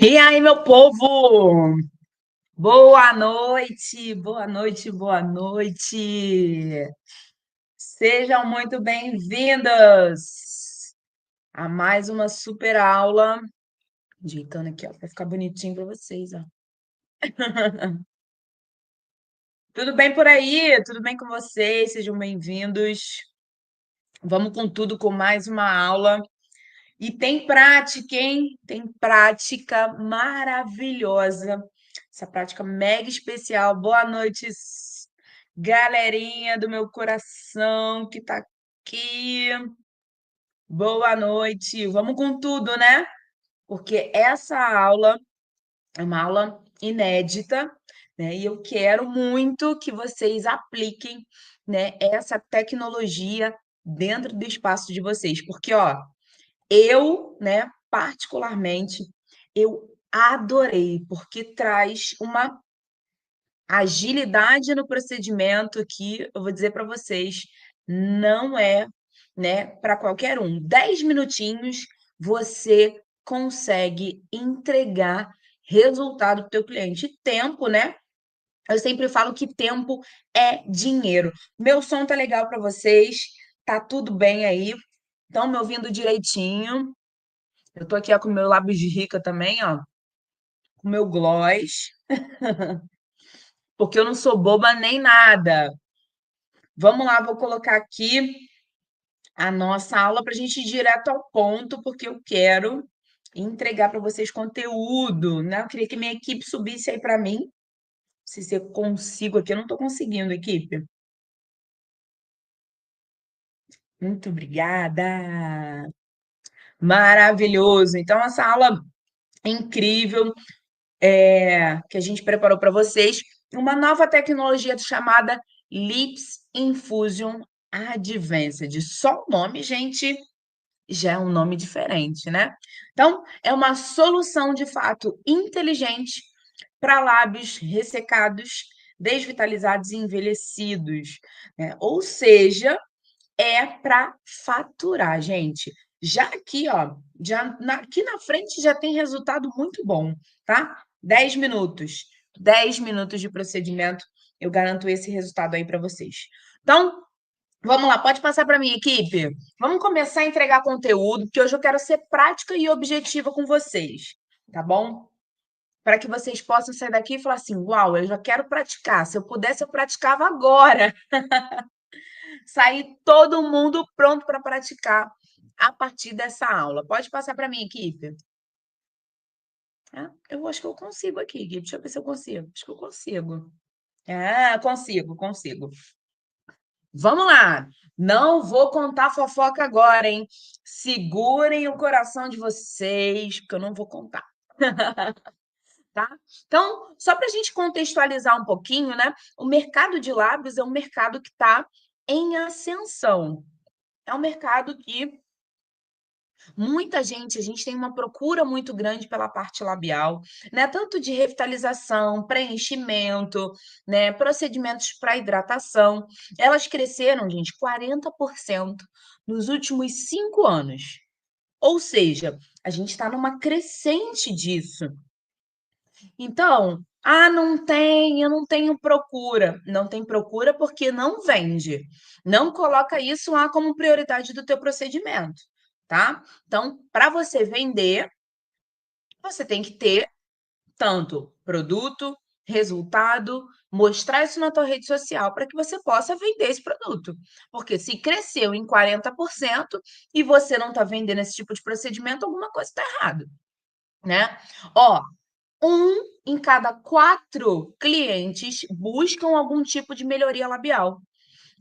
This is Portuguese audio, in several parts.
E aí, meu povo? Boa noite, boa noite, boa noite. Sejam muito bem-vindos a mais uma super aula. Ajeitando aqui, ó, para ficar bonitinho para vocês, ó. Tudo bem por aí? Tudo bem com vocês? Sejam bem-vindos. Vamos com tudo com mais uma aula. E tem prática, hein? Tem prática maravilhosa. Essa prática mega especial. Boa noite, galerinha do meu coração que tá aqui. Boa noite. Vamos com tudo, né? Porque essa aula é uma aula inédita, né? E eu quero muito que vocês apliquem, né, essa tecnologia dentro do espaço de vocês. Porque, ó, eu, né, particularmente, eu adorei, porque traz uma agilidade no procedimento que eu vou dizer para vocês, não é, né, para qualquer um. 10 minutinhos você consegue entregar resultado para o teu cliente. E tempo, né? Eu sempre falo que tempo é dinheiro. Meu som tá legal para vocês? Tá tudo bem aí? Estão me ouvindo direitinho? Eu tô aqui ó, com meu lábio de rica também, ó, com meu gloss, porque eu não sou boba nem nada. Vamos lá, vou colocar aqui a nossa aula para a gente ir direto ao ponto, porque eu quero entregar para vocês conteúdo, né? Eu queria que minha equipe subisse aí para mim. Se eu consigo aqui, eu não estou conseguindo, equipe. Muito obrigada. Maravilhoso. Então, essa aula é incrível. Que a gente preparou para vocês, uma nova tecnologia chamada Lips Infusion Advanced. Só o nome, gente, já é um nome diferente, né? Então, é uma solução de fato inteligente para lábios ressecados, desvitalizados e envelhecidos, né? Ou seja, é para faturar, gente. Já aqui, ó, aqui na frente já tem resultado muito bom, tá? 10 minutos. 10 minutos de procedimento, eu garanto esse resultado aí para vocês. Então, vamos lá, pode passar para mim, equipe. Vamos começar a entregar conteúdo, porque hoje eu quero ser prática e objetiva com vocês, tá bom? Para que vocês possam sair daqui e falar assim: uau, eu já quero praticar. Se eu pudesse, eu praticava agora. Sair todo mundo pronto para praticar a partir dessa aula. Pode passar para mim, equipe. Eu acho que eu consigo aqui, equipe. Deixa eu ver se eu consigo. Acho que eu consigo. Consigo. Vamos lá. Não vou contar fofoca agora, hein? Segurem o coração de vocês, porque eu não vou contar. Tá? Então, só para a gente contextualizar um pouquinho, né? O mercado de lábios é um mercado que está em ascensão. É um mercado que a gente tem uma procura muito grande pela parte labial, né? Tanto de revitalização, preenchimento, né? Procedimentos para hidratação. Elas cresceram, gente, 40% nos últimos 5 anos. Ou seja, a gente está numa crescente disso. Então, eu não tenho procura. Não tem procura porque não vende. Não coloca isso lá como prioridade do teu procedimento, tá? Então, para você vender, você tem que ter tanto produto, resultado, mostrar isso na tua rede social para que você possa vender esse produto. Porque se cresceu em 40% e você não está vendendo esse tipo de procedimento, alguma coisa está errada, né? Ó, um em cada 4 clientes buscam algum tipo de melhoria labial.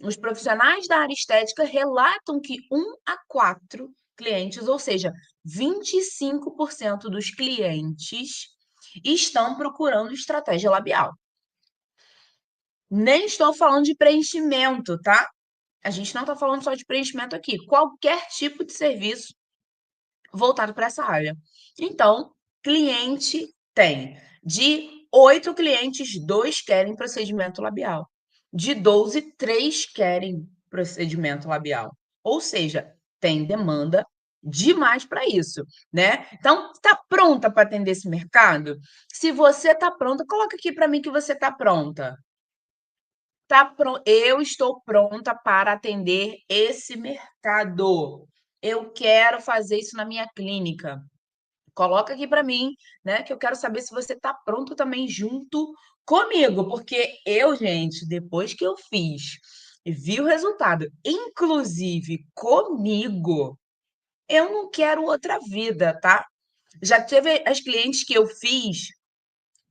Os profissionais da área estética relatam que 1 a 4 clientes, ou seja, 25% dos clientes estão procurando estratégia labial. Nem estou falando de preenchimento, tá? A gente não está falando só de preenchimento aqui. Qualquer tipo de serviço voltado para essa área. Então, cliente tem. De 8 clientes, 2 querem procedimento labial. De 12, 3 querem procedimento labial. Ou seja, tem demanda demais para isso, né. Então, está pronta para atender esse mercado? Se você está pronta, coloca aqui para mim que você está pronta. Eu estou pronta para atender esse mercado. Eu quero fazer isso na minha clínica. Coloca aqui para mim, né, que eu quero saber se você está pronto também junto comigo, porque eu, gente, depois que eu fiz e vi o resultado, inclusive comigo, eu não quero outra vida, tá? Já teve as clientes que eu fiz,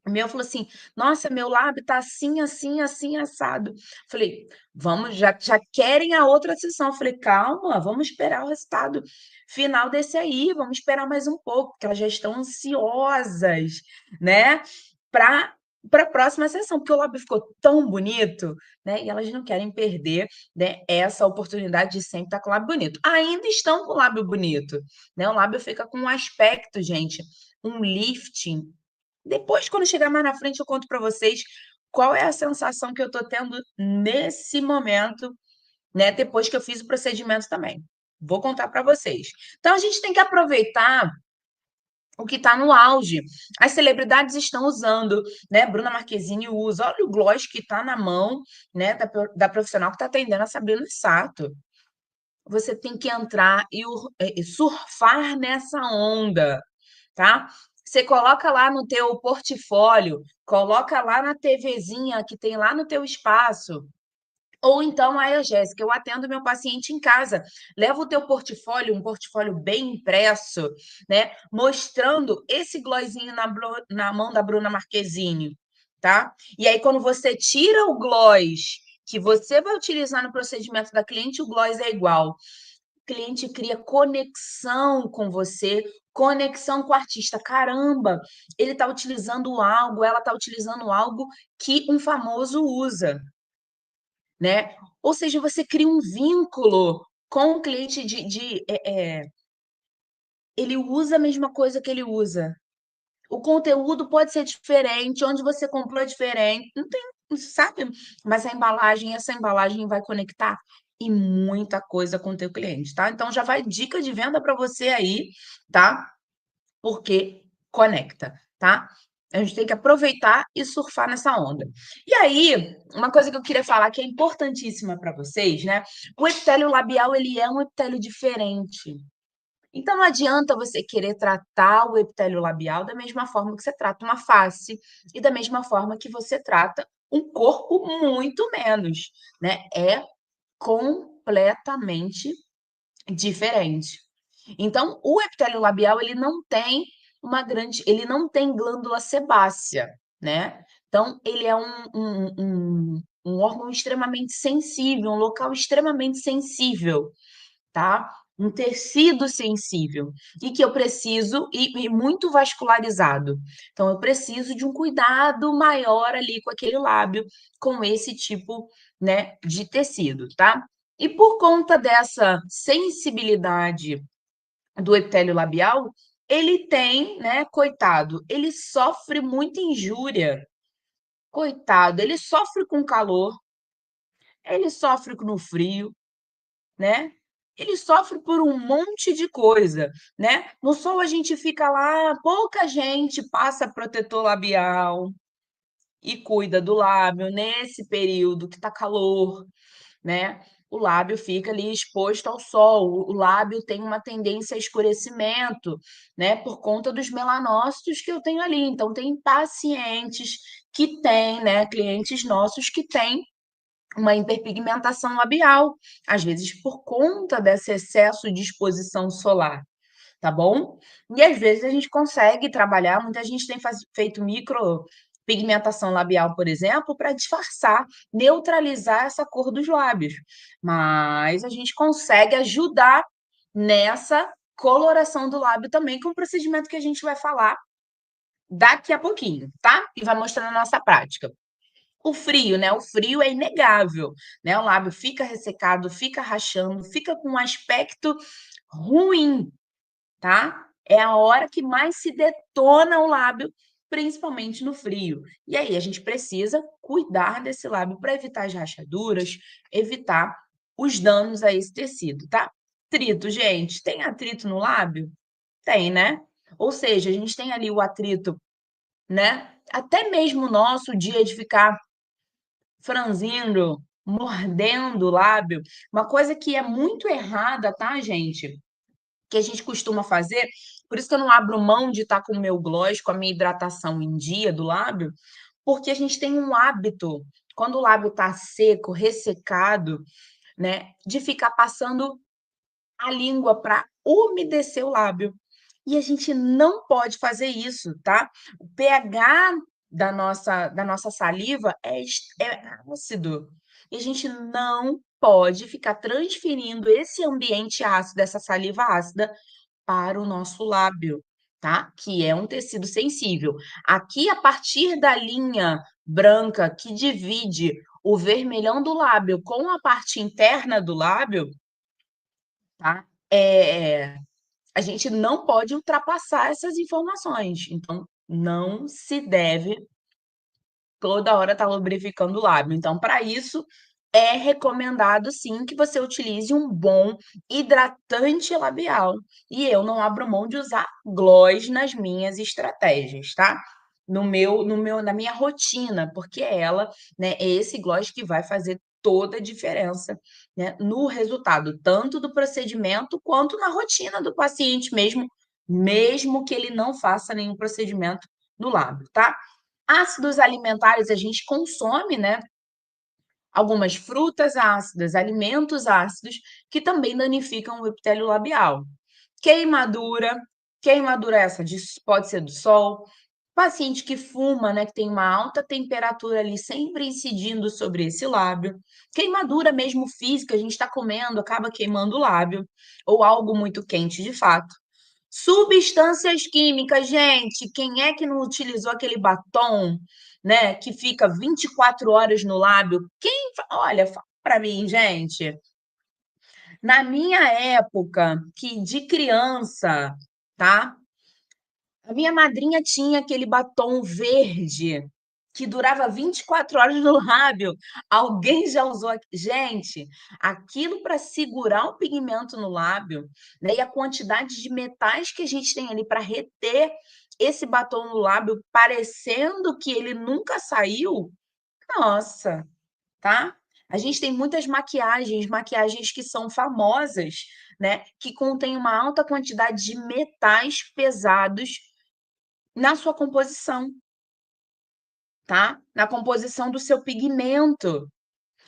o meu falou assim: "Nossa, meu lábio tá assim, assim, assim, assado". Falei: "Vamos, já querem a outra sessão". Falei: "Calma, vamos esperar o resultado final desse aí, vamos esperar mais um pouco", porque elas já estão ansiosas, né, para a próxima sessão, porque o lábio ficou tão bonito, né, e elas não querem perder, né, essa oportunidade de sempre estar com o lábio bonito. Ainda estão com o lábio bonito, né, o lábio fica com um aspecto, gente, um lifting. Depois, quando chegar mais na frente, eu conto para vocês qual é a sensação que eu tô tendo nesse momento, né, depois que eu fiz o procedimento também. Vou contar para vocês. Então a gente tem que aproveitar o que está no auge. As celebridades estão usando, né, Bruna Marquezine usa, olha o gloss que está na mão, né, da profissional que está atendendo a Sabrina Sato. Você tem que entrar e surfar nessa onda, tá? Você coloca lá no teu portfólio, coloca lá na TVzinha que tem lá no teu espaço, ou então, aí, Jéssica, eu atendo meu paciente em casa. Leva o teu portfólio, um portfólio bem impresso, né? Mostrando esse glossinho na mão da Bruna Marquezine, tá? E aí, quando você tira o gloss que você vai utilizar no procedimento da cliente, o gloss é igual. O cliente cria conexão com você, conexão com o artista. Caramba, ele está utilizando algo, ela está utilizando algo que um famoso usa, né? Ou seja, você cria um vínculo com o cliente ele usa a mesma coisa que ele usa. O conteúdo pode ser diferente, onde você comprou é diferente, não tem, sabe? Mas essa embalagem vai conectar e muita coisa com o teu cliente, tá? Então já vai dica de venda para você aí, tá? Porque conecta, tá? A gente tem que aproveitar e surfar nessa onda. E aí, uma coisa que eu queria falar que é importantíssima para vocês, né? O epitélio labial, ele é um epitélio diferente. Então não adianta você querer tratar o epitélio labial da mesma forma que você trata uma face e da mesma forma que você trata um corpo, muito menos, né? É completamente diferente. Então, o epitélio labial, ele não tem glândula sebácea, né? Então, ele é um órgão extremamente sensível, um local extremamente sensível, tá? Um tecido sensível e que eu preciso e muito vascularizado. Então, eu preciso de um cuidado maior ali com aquele lábio, com esse tipo, né, de tecido, tá? E por conta dessa sensibilidade do epitélio labial, ele tem, né, coitado, ele sofre muita injúria. Coitado, ele sofre com calor, ele sofre no frio, né? Ele sofre por um monte de coisa, né? No sol a gente fica lá, pouca gente passa protetor labial e cuida do lábio nesse período que tá calor, né? O lábio fica ali exposto ao sol, o lábio tem uma tendência a escurecimento, né? Por conta dos melanócitos que eu tenho ali. Então, tem pacientes que têm, né? Clientes nossos que têm uma hiperpigmentação labial, às vezes por conta desse excesso de exposição solar, tá bom? E às vezes a gente consegue trabalhar, muita gente tem feito micropigmentação labial, por exemplo, para disfarçar, neutralizar essa cor dos lábios. Mas a gente consegue ajudar nessa coloração do lábio também, com o procedimento que a gente vai falar daqui a pouquinho, tá? E vai mostrar na nossa prática. O frio, né? O frio é inegável, né? O lábio fica ressecado, fica rachando, fica com um aspecto ruim, tá? É a hora que mais se detona o lábio, principalmente no frio. E aí a gente precisa cuidar desse lábio para evitar as rachaduras, evitar os danos a esse tecido, tá? Atrito, gente, tem atrito no lábio? Tem, né? Ou seja, a gente tem ali o atrito, né? Até mesmo o nosso dia de ficar franzindo, mordendo o lábio, uma coisa que é muito errada, tá, gente? Que a gente costuma fazer, por isso que eu não abro mão de estar com o meu gloss, com a minha hidratação em dia do lábio, porque a gente tem um hábito, quando o lábio tá seco, ressecado, né, de ficar passando a língua para umedecer o lábio. E a gente não pode fazer isso, tá? O pH da nossa saliva é ácido. E a gente não pode ficar transferindo esse ambiente ácido, essa saliva ácida, para o nosso lábio, tá? Que é um tecido sensível. Aqui, a partir da linha branca que divide o vermelhão do lábio com a parte interna do lábio, tá? A gente não pode ultrapassar essas informações. Então, não se deve toda hora estar lubrificando o lábio. Então, para isso, é recomendado sim que você utilize um bom hidratante labial. E eu não abro mão de usar gloss nas minhas estratégias, tá? Na minha rotina, porque ela, né, é esse gloss que vai fazer toda a diferença, né, no resultado, tanto do procedimento quanto na rotina do paciente mesmo, mesmo que ele não faça nenhum procedimento no lábio, tá? Ácidos alimentares a gente consome, né? Algumas frutas ácidas, alimentos ácidos, que também danificam o epitélio labial. Queimadura, queimadura essa pode ser do sol, paciente que fuma, né, que tem uma alta temperatura ali sempre incidindo sobre esse lábio, queimadura mesmo física, a gente está comendo, acaba queimando o lábio, ou algo muito quente de fato. Substâncias químicas, gente, quem é que não utilizou aquele batom, né, que fica 24 horas no lábio? Olha, fala para mim, gente. Na minha época, que de criança, tá? A minha madrinha tinha aquele batom verde que durava 24 horas no lábio. Alguém já usou? Gente, aquilo para segurar o pigmento no lábio, né? E a quantidade de metais que a gente tem ali para reter esse batom no lábio, parecendo que ele nunca saiu. Nossa, tá? A gente tem muitas maquiagens, maquiagens que são famosas, né? Que contêm uma alta quantidade de metais pesados na sua composição, tá? Na composição do seu pigmento.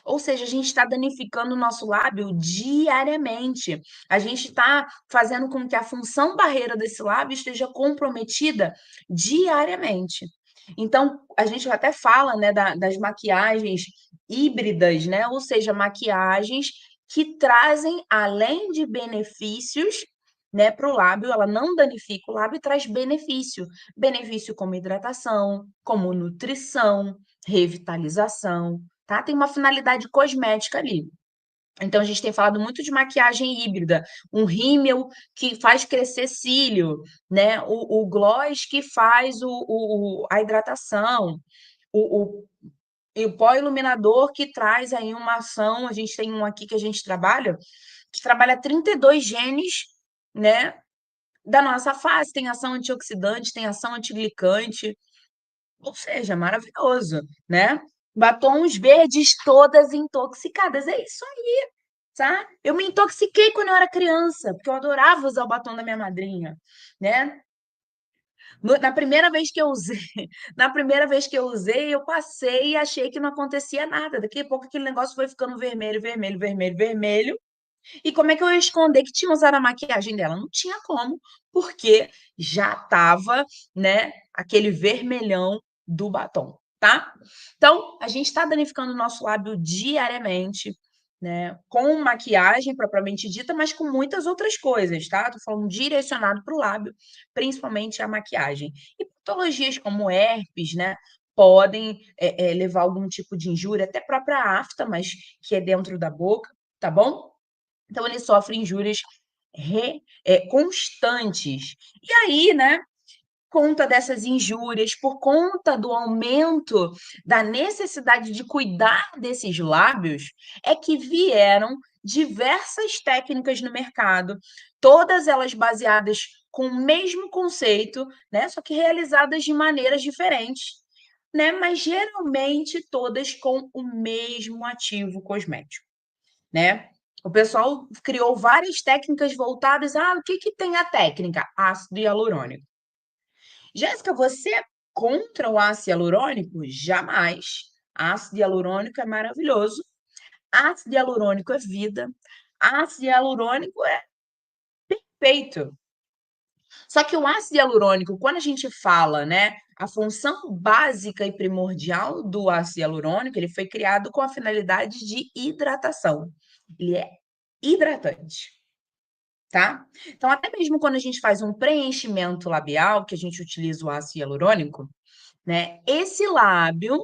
Ou seja, a gente está danificando o nosso lábio diariamente. A gente está fazendo com que a função barreira desse lábio esteja comprometida diariamente. Então, a gente até fala, né, das maquiagens híbridas, né? Ou seja, maquiagens que trazem, além de benefícios, né, para o lábio, ela não danifica o lábio e traz benefício. Benefício como hidratação, como nutrição, revitalização, tá? Tem uma finalidade cosmética ali. Então, a gente tem falado muito de maquiagem híbrida, um rímel que faz crescer cílio, né? O gloss que faz a hidratação, o, e o pó-iluminador que traz aí uma ação, a gente tem um aqui que a gente trabalha, que trabalha 32 genes, né? Da nossa face, tem ação antioxidante, tem ação antiglicante, ou seja, maravilhoso, né? Batons verdes todas intoxicadas, é isso aí, tá? Eu me intoxiquei quando eu era criança, porque eu adorava usar o batom da minha madrinha, né? Na primeira vez que eu usei, na primeira vez que eu usei, eu passei e achei que não acontecia nada. Daqui a pouco aquele negócio foi ficando vermelho, vermelho, vermelho, vermelho. E como é que eu ia esconder que tinha usado a maquiagem dela? Não tinha como, porque já estava, né, aquele vermelhão do batom, tá? Então, a gente está danificando o nosso lábio diariamente, né, com maquiagem propriamente dita, mas com muitas outras coisas, tá? Tô falando direcionado para o lábio, principalmente a maquiagem. E patologias como herpes, né, podem levar a algum tipo de injúria, até própria afta, mas que é dentro da boca, tá bom? Então ele sofre injúrias constantes. E aí, né, conta dessas injúrias, por conta do aumento da necessidade de cuidar desses lábios, é que vieram diversas técnicas no mercado, todas elas baseadas com o mesmo conceito, né, só que realizadas de maneiras diferentes, né, mas geralmente todas com o mesmo ativo cosmético, né. O pessoal criou várias técnicas voltadas o que que tem a técnica? Ácido hialurônico. Jéssica, você é contra o ácido hialurônico? Jamais. Ácido hialurônico é maravilhoso. Ácido hialurônico é vida. Ácido hialurônico é perfeito. Só que o ácido hialurônico, quando a gente fala, né, a função básica e primordial do ácido hialurônico, ele foi criado com a finalidade de hidratação. Ele é hidratante, tá? Então, até mesmo quando a gente faz um preenchimento labial, que a gente utiliza o ácido hialurônico, né? Esse lábio,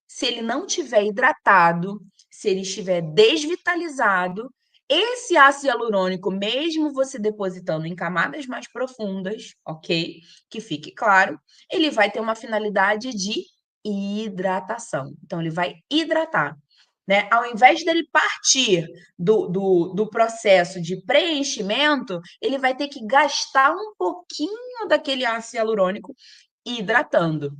se ele não tiver hidratado, se ele estiver desvitalizado, esse ácido hialurônico, mesmo você depositando em camadas mais profundas, ok? Que fique claro, ele vai ter uma finalidade de hidratação. Então, ele vai hidratar. Né? Ao invés dele partir do processo de preenchimento, ele vai ter que gastar um pouquinho daquele ácido hialurônico hidratando.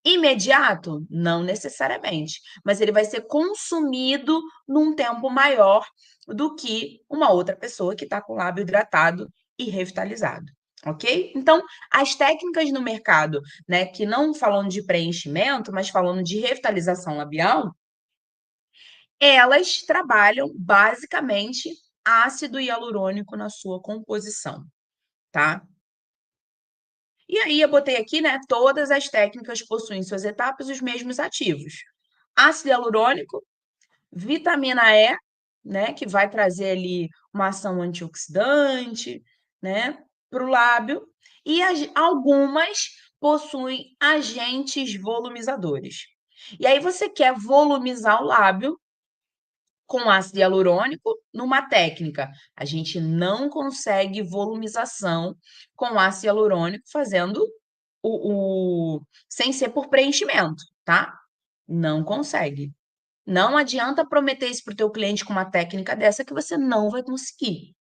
Imediato? Não necessariamente, mas ele vai ser consumido num tempo maior do que uma outra pessoa que está com o lábio hidratado e revitalizado, ok? Então, as técnicas no mercado, né, que não falando de preenchimento, mas falando de revitalização labial, elas trabalham basicamente ácido hialurônico na sua composição, tá? E aí eu botei aqui, né, todas as técnicas possuem suas etapas e os mesmos ativos. Ácido hialurônico, vitamina E, né, que vai trazer ali uma ação antioxidante, né, para o lábio, e algumas possuem agentes volumizadores. E aí você quer volumizar o lábio com ácido hialurônico numa técnica. A gente não consegue volumização com ácido hialurônico fazendo sem ser por preenchimento, tá? Não consegue. Não adianta prometer isso para o teu cliente com uma técnica dessa que você não vai conseguir,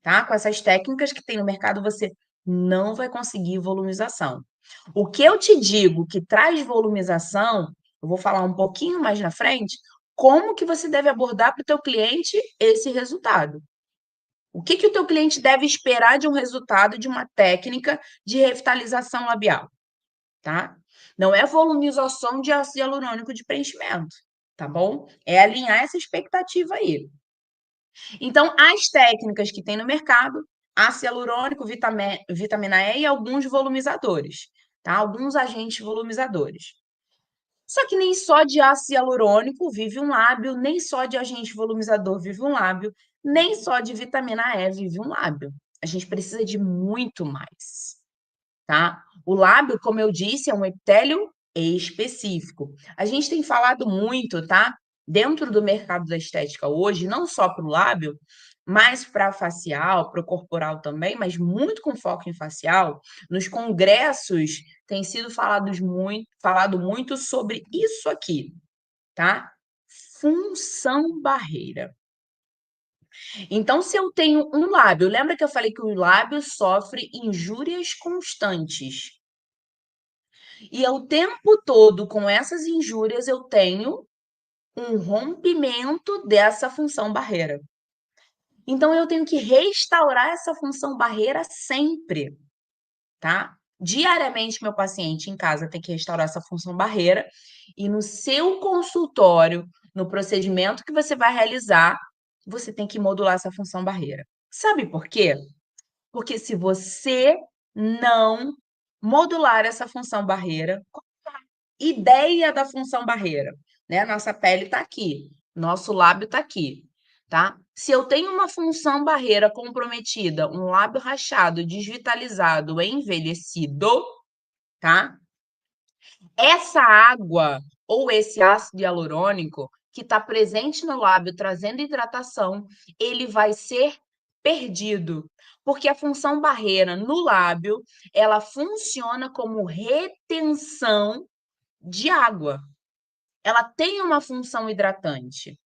tá? Com essas técnicas que tem no mercado, você não vai conseguir volumização. O que eu te digo que traz volumização, eu vou falar um pouquinho mais na frente, como que você deve abordar para o teu cliente esse resultado. O que que o teu cliente deve esperar de um resultado de uma técnica de revitalização labial, tá? Não é volumização de ácido hialurônico de preenchimento, tá bom? É alinhar essa expectativa aí. Então, as técnicas que tem no mercado, ácido hialurônico, vitamina E e alguns volumizadores, tá? Alguns agentes volumizadores. Só que nem só de ácido hialurônico vive um lábio, nem só de agente volumizador vive um lábio, nem só de vitamina E vive um lábio. A gente precisa de muito mais, tá? O lábio, como eu disse, é um epitélio específico. A gente tem falado muito, tá? Dentro do mercado da estética hoje, não só para o lábio, mas para facial, para o corporal também, mas muito com foco em facial. Nos congressos tem sido falado muito sobre isso aqui, tá? Função barreira. Então, se eu tenho um lábio, lembra que eu falei que o lábio sofre injúrias constantes? E o tempo todo, com essas injúrias, eu tenho um rompimento dessa função barreira. Então, eu tenho que restaurar essa função barreira sempre, tá? Diariamente, meu paciente em casa tem que restaurar essa função barreira e no seu consultório, no procedimento que você vai realizar, você tem que modular essa função barreira. Sabe por quê? Porque se você não modular essa função barreira, ideia da função barreira, né? Nossa pele está aqui, nosso lábio está aqui, tá? Se eu tenho uma função barreira comprometida, um lábio rachado, desvitalizado, envelhecido, tá? Essa água ou esse ácido hialurônico que está presente no lábio trazendo hidratação, ele vai ser perdido, porque a função barreira no lábio, ela funciona como retenção de água. Ela tem uma função hidratante.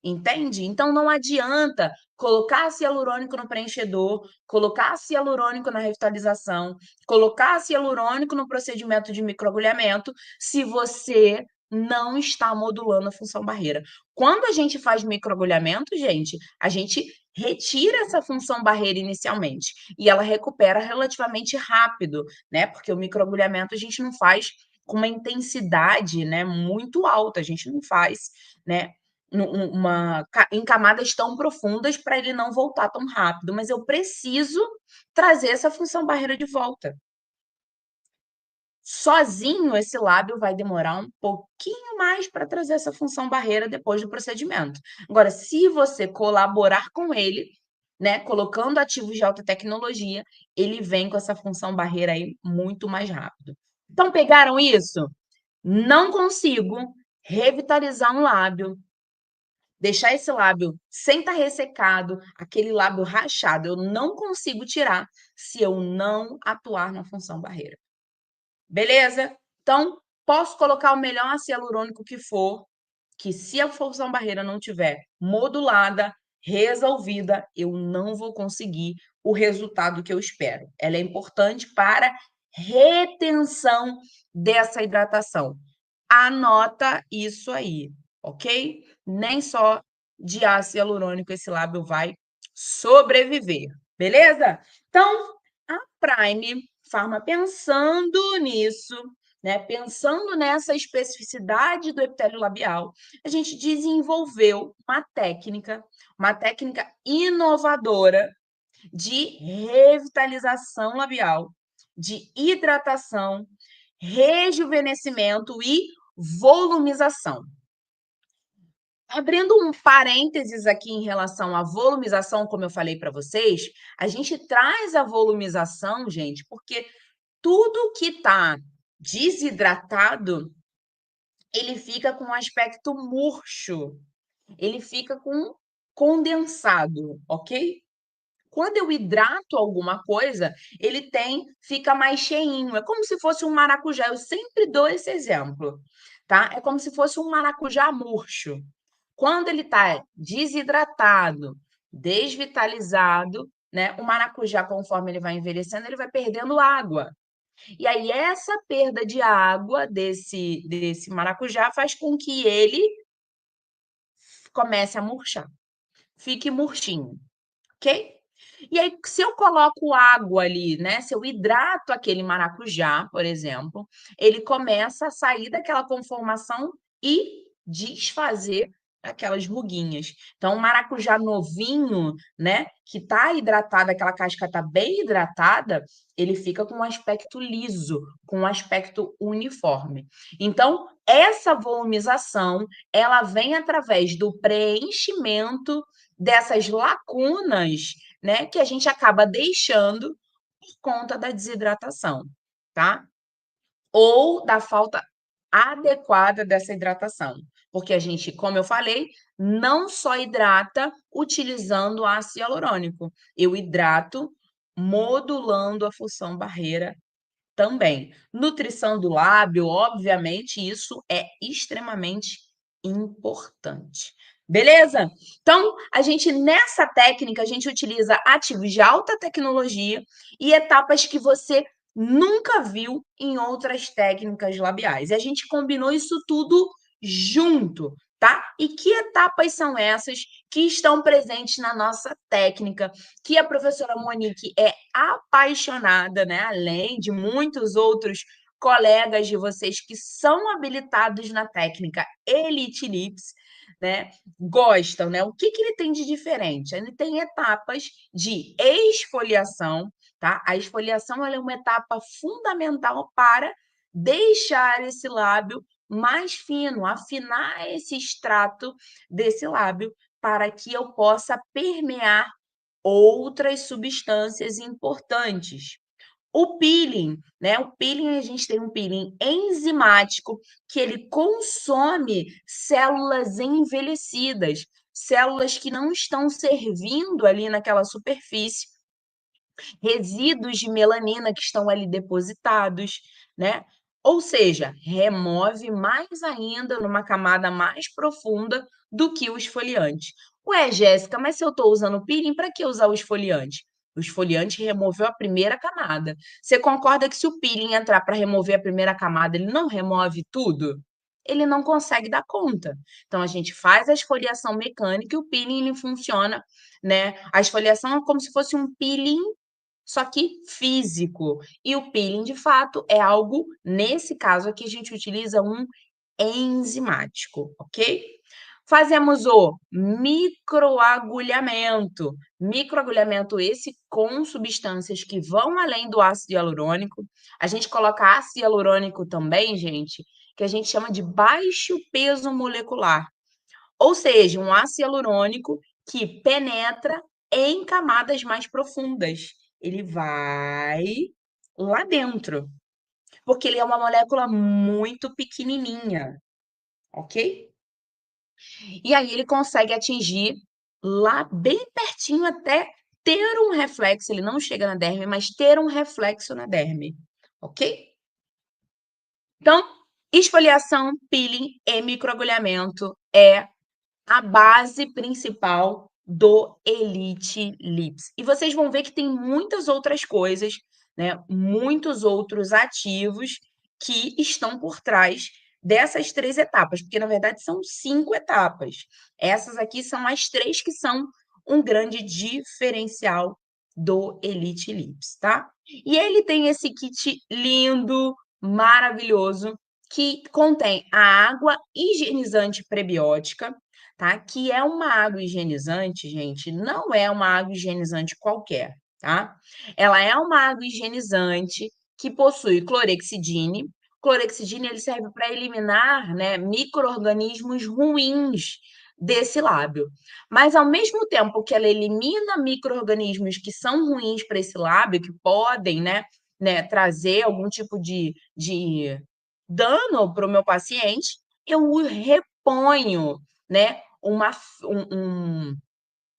Entende? Então não adianta colocar ácido hialurônico no preenchedor, colocar ácido hialurônico na revitalização, colocar ácido hialurônico no procedimento de microagulhamento, se você não está modulando a função barreira. Quando a gente faz microagulhamento, gente, a gente retira essa função barreira inicialmente e ela recupera relativamente rápido, né? Porque o microagulhamento a gente não faz com uma intensidade, né, muito alta, a gente não faz, né, em camadas tão profundas para ele não voltar tão rápido, mas eu preciso trazer essa função barreira de volta. Sozinho, esse lábio vai demorar um pouquinho mais para trazer essa função barreira depois do procedimento. Agora, se você colaborar com ele, né, colocando ativos de alta tecnologia, ele vem com essa função barreira aí muito mais rápido. Então, pegaram isso? Não consigo revitalizar um lábio, deixar esse lábio sem estar ressecado, aquele lábio rachado, eu não consigo tirar se eu não atuar na função barreira. Beleza? Então, posso colocar o melhor ácido hialurônico que for, que se a função barreira não tiver modulada, resolvida, eu não vou conseguir o resultado que eu espero. Ela é importante para retenção dessa hidratação. Anota isso aí, ok? Nem só de ácido hialurônico esse lábio vai sobreviver, beleza? Então, a Prime Pharma, pensando nisso, né, pensando nessa especificidade do epitélio labial, a gente desenvolveu uma técnica inovadora de revitalização labial, de hidratação, rejuvenescimento e volumização. Abrindo um parênteses aqui em relação à volumização, como eu falei para vocês, a gente traz a volumização, gente, porque tudo que está desidratado, ele fica com um aspecto murcho, ele fica com condensado, ok? Quando eu hidrato alguma coisa, ele fica mais cheinho. É como se fosse um maracujá. Eu sempre dou esse exemplo, tá? É como se fosse um maracujá murcho. Quando ele está desidratado, desvitalizado, né? O maracujá, conforme ele vai envelhecendo, ele vai perdendo água. E aí, essa perda de água desse maracujá faz com que ele comece a murchar, fique murchinho, ok? E aí, se eu coloco água ali, né? Se eu hidrato aquele maracujá, por exemplo, ele começa a sair daquela conformação e desfazer aquelas ruguinhas. Então, o maracujá novinho, né? Que tá hidratado, aquela casca tá bem hidratada, ele fica com um aspecto liso, com um aspecto uniforme. Então, essa volumização, ela vem através do preenchimento dessas lacunas, né, que a gente acaba deixando por conta da desidratação, tá? Ou da falta adequada dessa hidratação. Porque a gente, como eu falei, não só hidrata utilizando ácido hialurônico, eu hidrato modulando a função barreira também. Nutrição do lábio, obviamente, isso é extremamente importante. Beleza? Então, a gente nessa técnica, a gente utiliza ativos de alta tecnologia e etapas que você nunca viu em outras técnicas labiais. E a gente combinou isso tudo junto, tá? E que etapas são essas que estão presentes na nossa técnica, que a professora Monique é apaixonada, né? Além de muitos outros colegas de vocês que são habilitados na técnica Elite Lips, né? Gostam, né? O que ele tem de diferente? Ele tem etapas de esfoliação, tá? A esfoliação ela é uma etapa fundamental para deixar esse lábio mais fino, afinar esse extrato desse lábio para que eu possa permear outras substâncias importantes. O peeling, né? O peeling, a gente tem um peeling enzimático que ele consome células envelhecidas. células que não estão servindo ali naquela superfície, resíduos de melanina que estão ali depositados, né? Ou seja, remove mais ainda numa camada mais profunda do que o esfoliante. Ué, Jéssica, mas se eu estou usando peeling, para que usar o esfoliante? O esfoliante removeu a primeira camada. Você concorda que se o peeling entrar para remover a primeira camada, ele não remove tudo? Ele não consegue dar conta. Então a gente faz a esfoliação mecânica e o peeling ele funciona, né? A esfoliação é como se fosse um peeling só que físico. E o peeling, de fato, é algo, nesse caso aqui, a gente utiliza um enzimático, ok? Fazemos o microagulhamento. Microagulhamento esse com substâncias que vão além do ácido hialurônico. A gente coloca ácido hialurônico também, gente, que a gente chama de baixo peso molecular. Ou seja, um ácido hialurônico que penetra em camadas mais profundas. Ele vai lá dentro, porque ele é uma molécula muito pequenininha, ok? E aí ele consegue atingir lá bem pertinho até ter um reflexo, ele não chega na derme, mas ter um reflexo na derme, ok? Então, esfoliação, peeling e microagulhamento é a base principal do Elite Lips. E vocês vão ver que tem muitas outras coisas, né? Muitos outros ativos que estão por trás dessas 3 etapas, porque na verdade são 5 etapas. Essas aqui são as 3 que são um grande diferencial do Elite Lips, tá? E ele tem esse kit lindo, maravilhoso, que contém a água higienizante prebiótica, tá? Que é uma água higienizante, gente, não é uma água higienizante qualquer, tá? Ela é uma água higienizante que possui clorexidine. Clorexidine ele serve para eliminar, né, micro-organismos ruins desse lábio. Mas ao mesmo tempo que ela elimina micro-organismos que são ruins para esse lábio, que podem, né, trazer algum tipo de dano para o meu paciente, eu o reponho, né,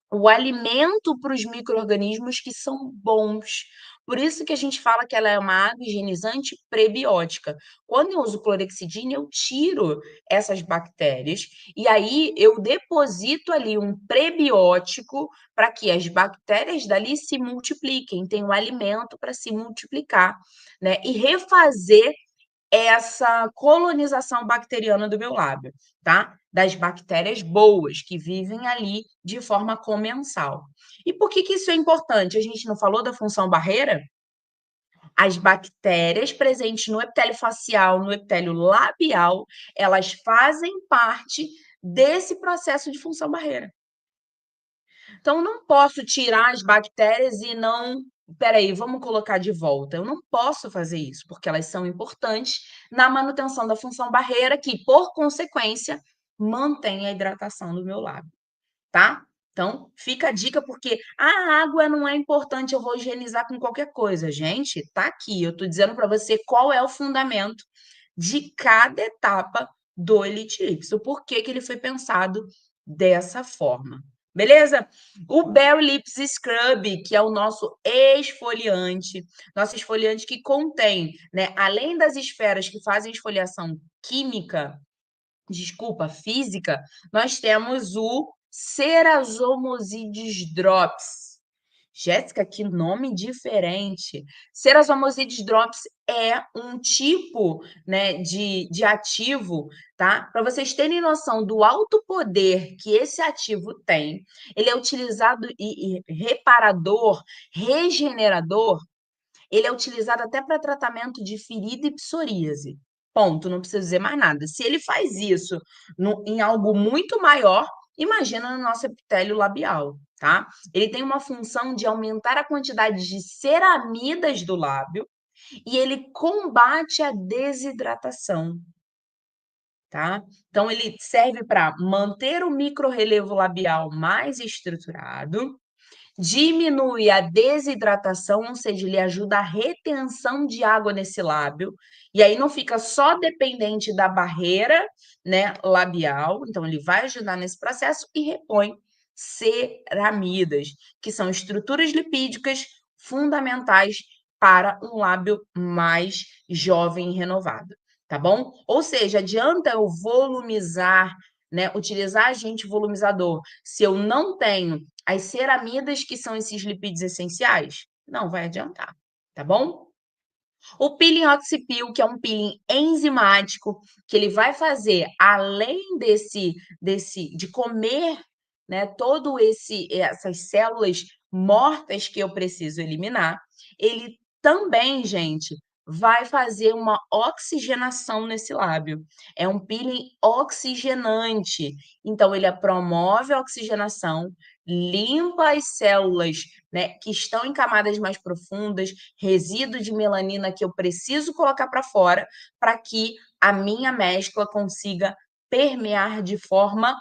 o alimento para os micro-organismos que são bons. Por isso que a gente fala que ela é uma água higienizante prebiótica. Quando eu uso clorexidina, eu tiro essas bactérias e aí eu deposito ali um prebiótico para que as bactérias dali se multipliquem, tenham um alimento para se multiplicar, né? E refazer essa colonização bacteriana do meu lábio, tá? Das bactérias boas que vivem ali de forma comensal. E por que isso é importante? A gente não falou da função barreira? As bactérias presentes no epitélio facial, no epitélio labial, elas fazem parte desse processo de função barreira. Então, eu não posso tirar as bactérias e não. Espera aí, vamos colocar de volta. Eu não posso fazer isso, porque elas são importantes na manutenção da função barreira, que, por consequência, mantém a hidratação do meu lábio, tá? Então, fica a dica, porque a água não é importante, eu vou higienizar com qualquer coisa. Gente, tá aqui, eu tô dizendo para você qual é o fundamento de cada etapa do Elite Lips, o porquê que ele foi pensado dessa forma. Beleza? O Berry Lips Scrub, que é o nosso esfoliante que contém, né, além das esferas que fazem esfoliação química, desculpa, física, nós temos o Cerazomosides Drops. Jéssica, que nome diferente. Cerazomosides Drops é um tipo, né, de ativo, tá? Para vocês terem noção do alto poder que esse ativo tem, ele é utilizado e reparador, regenerador, ele é utilizado até para tratamento de ferida e psoríase. Ponto, não preciso dizer mais nada. Se ele faz isso em algo muito maior, imagina no nosso epitélio labial, tá? Ele tem uma função de aumentar a quantidade de ceramidas do lábio e ele combate a desidratação, tá? Então, ele serve para manter o microrrelevo labial mais estruturado diminui a desidratação, ou seja, ele ajuda a retenção de água nesse lábio, e aí não fica só dependente da barreira, né, labial, então ele vai ajudar nesse processo e repõe ceramidas, que são estruturas lipídicas fundamentais para um lábio mais jovem e renovado, tá bom? Ou seja, adianta eu volumizar, né, utilizar agente volumizador, se eu não tenho as ceramidas, que são esses lipídios essenciais, não vai adiantar, tá bom? O peeling oxipeel, que é um peeling enzimático, que ele vai fazer, além de comer, né, todo essas células mortas que eu preciso eliminar, ele também, gente, vai fazer uma oxigenação nesse lábio. É um peeling oxigenante, então ele promove a oxigenação, limpa as células, né, que estão em camadas mais profundas, resíduo de melanina que eu preciso colocar para fora, para que a minha mescla consiga permear de forma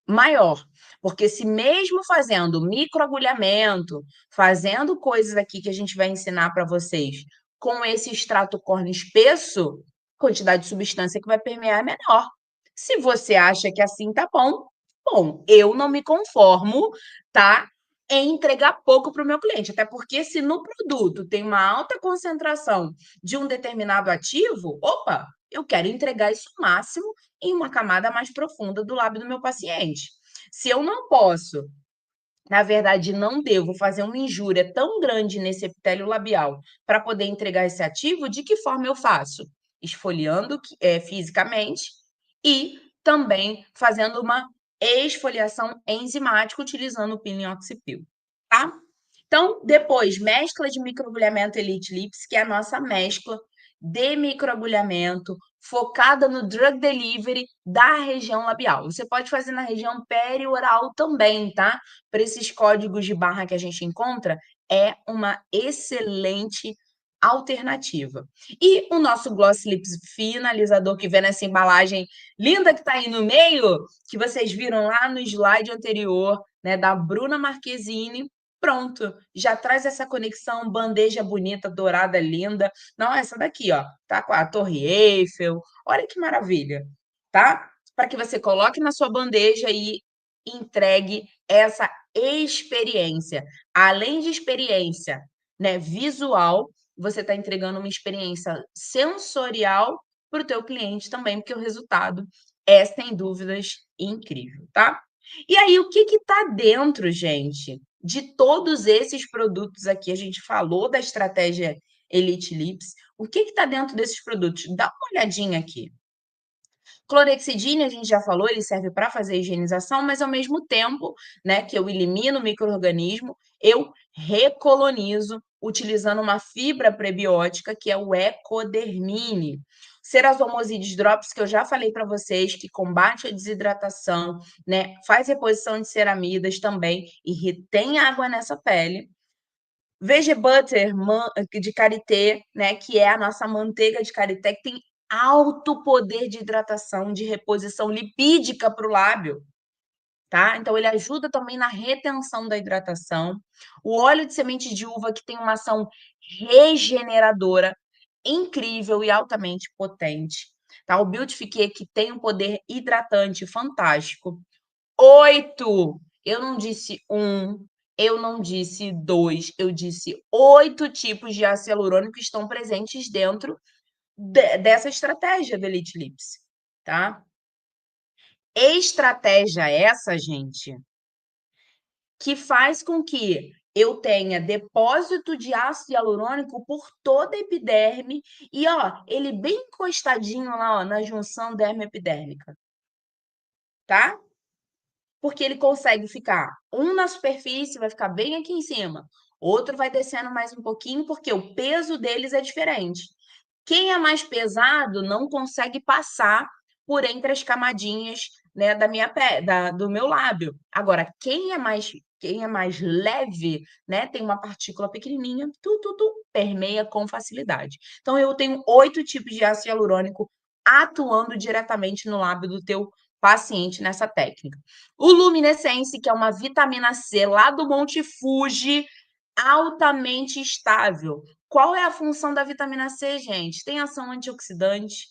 maior. Porque se mesmo fazendo microagulhamento, fazendo coisas aqui que a gente vai ensinar para vocês, com esse extrato córneo espesso, a quantidade de substância que vai permear é menor. Se você acha que assim tá bom, bom, eu não me conformo, tá? Em entregar pouco para o meu cliente, até porque se no produto tem uma alta concentração de um determinado ativo, opa, eu quero entregar isso o máximo em uma camada mais profunda do lábio do meu paciente. Se eu não posso, na verdade, não devo fazer uma injúria tão grande nesse epitélio labial para poder entregar esse ativo, de que forma eu faço? Esfoliando fisicamente e também fazendo uma esfoliação enzimática utilizando o peeling oxipeel, tá? Então, depois, mescla de microagulhamento Elite Lips, que é a nossa mescla de microagulhamento focada no drug delivery da região labial. Você pode fazer na região perioral também, tá? Para esses códigos de barra que a gente encontra, é uma excelente alternativa. E o nosso Gloss Lips finalizador, que vem nessa embalagem linda que está aí no meio, que vocês viram lá no slide anterior, né, da Bruna Marquezine. Pronto, já traz essa conexão, bandeja bonita, dourada, linda. Não, essa daqui, ó, tá com a Torre Eiffel. Olha que maravilha, tá? Para que você coloque na sua bandeja e entregue essa experiência. Além de experiência, né, visual, você está entregando uma experiência sensorial para o teu cliente também, porque o resultado é, sem dúvidas, incrível, tá? E aí, o que está dentro, gente, de todos esses produtos aqui? A gente falou da estratégia Elite Lips. O que está dentro desses produtos? Dá uma olhadinha aqui. Clorexidine, a gente já falou, ele serve para fazer higienização, mas ao mesmo tempo, né, que eu elimino o micro-organismo, eu recolonizo utilizando uma fibra prebiótica, que é o Ecodermine. Cerazomosides Drops, que eu já falei para vocês, que combate a desidratação, né, faz reposição de ceramidas também e retém água nessa pele. Vege Butter de karité, né, que é a nossa manteiga de karité, que tem alto poder de hidratação, de reposição lipídica para o lábio, tá? Então ele ajuda também na retenção da hidratação. O óleo de semente de uva, que tem uma ação regeneradora incrível e altamente potente, tá? O Beautifique, que tem um poder hidratante fantástico. 8. Eu não disse um, eu não disse dois, eu disse 8 tipos de ácido hialurônico que estão presentes dentro dessa estratégia do Elite Lips, tá? Estratégia essa, gente, que faz com que eu tenha depósito de ácido hialurônico por toda a epiderme e, ó, ele bem encostadinho lá, ó, na junção dermo-epidérmica, tá? Porque ele consegue ficar um na superfície, vai ficar bem aqui em cima, outro vai descendo mais um pouquinho, porque o peso deles é diferente. Quem é mais pesado não consegue passar por entre as camadinhas, né, do meu lábio. Agora, quem é mais leve, né, tem uma partícula pequenininha, permeia com facilidade. Então, eu tenho 8 tipos de ácido hialurônico atuando diretamente no lábio do teu paciente nessa técnica. O Luminescence, que é uma vitamina C lá do Monte Fuji, altamente estável. Qual é a função da vitamina C, gente? Tem ação antioxidante,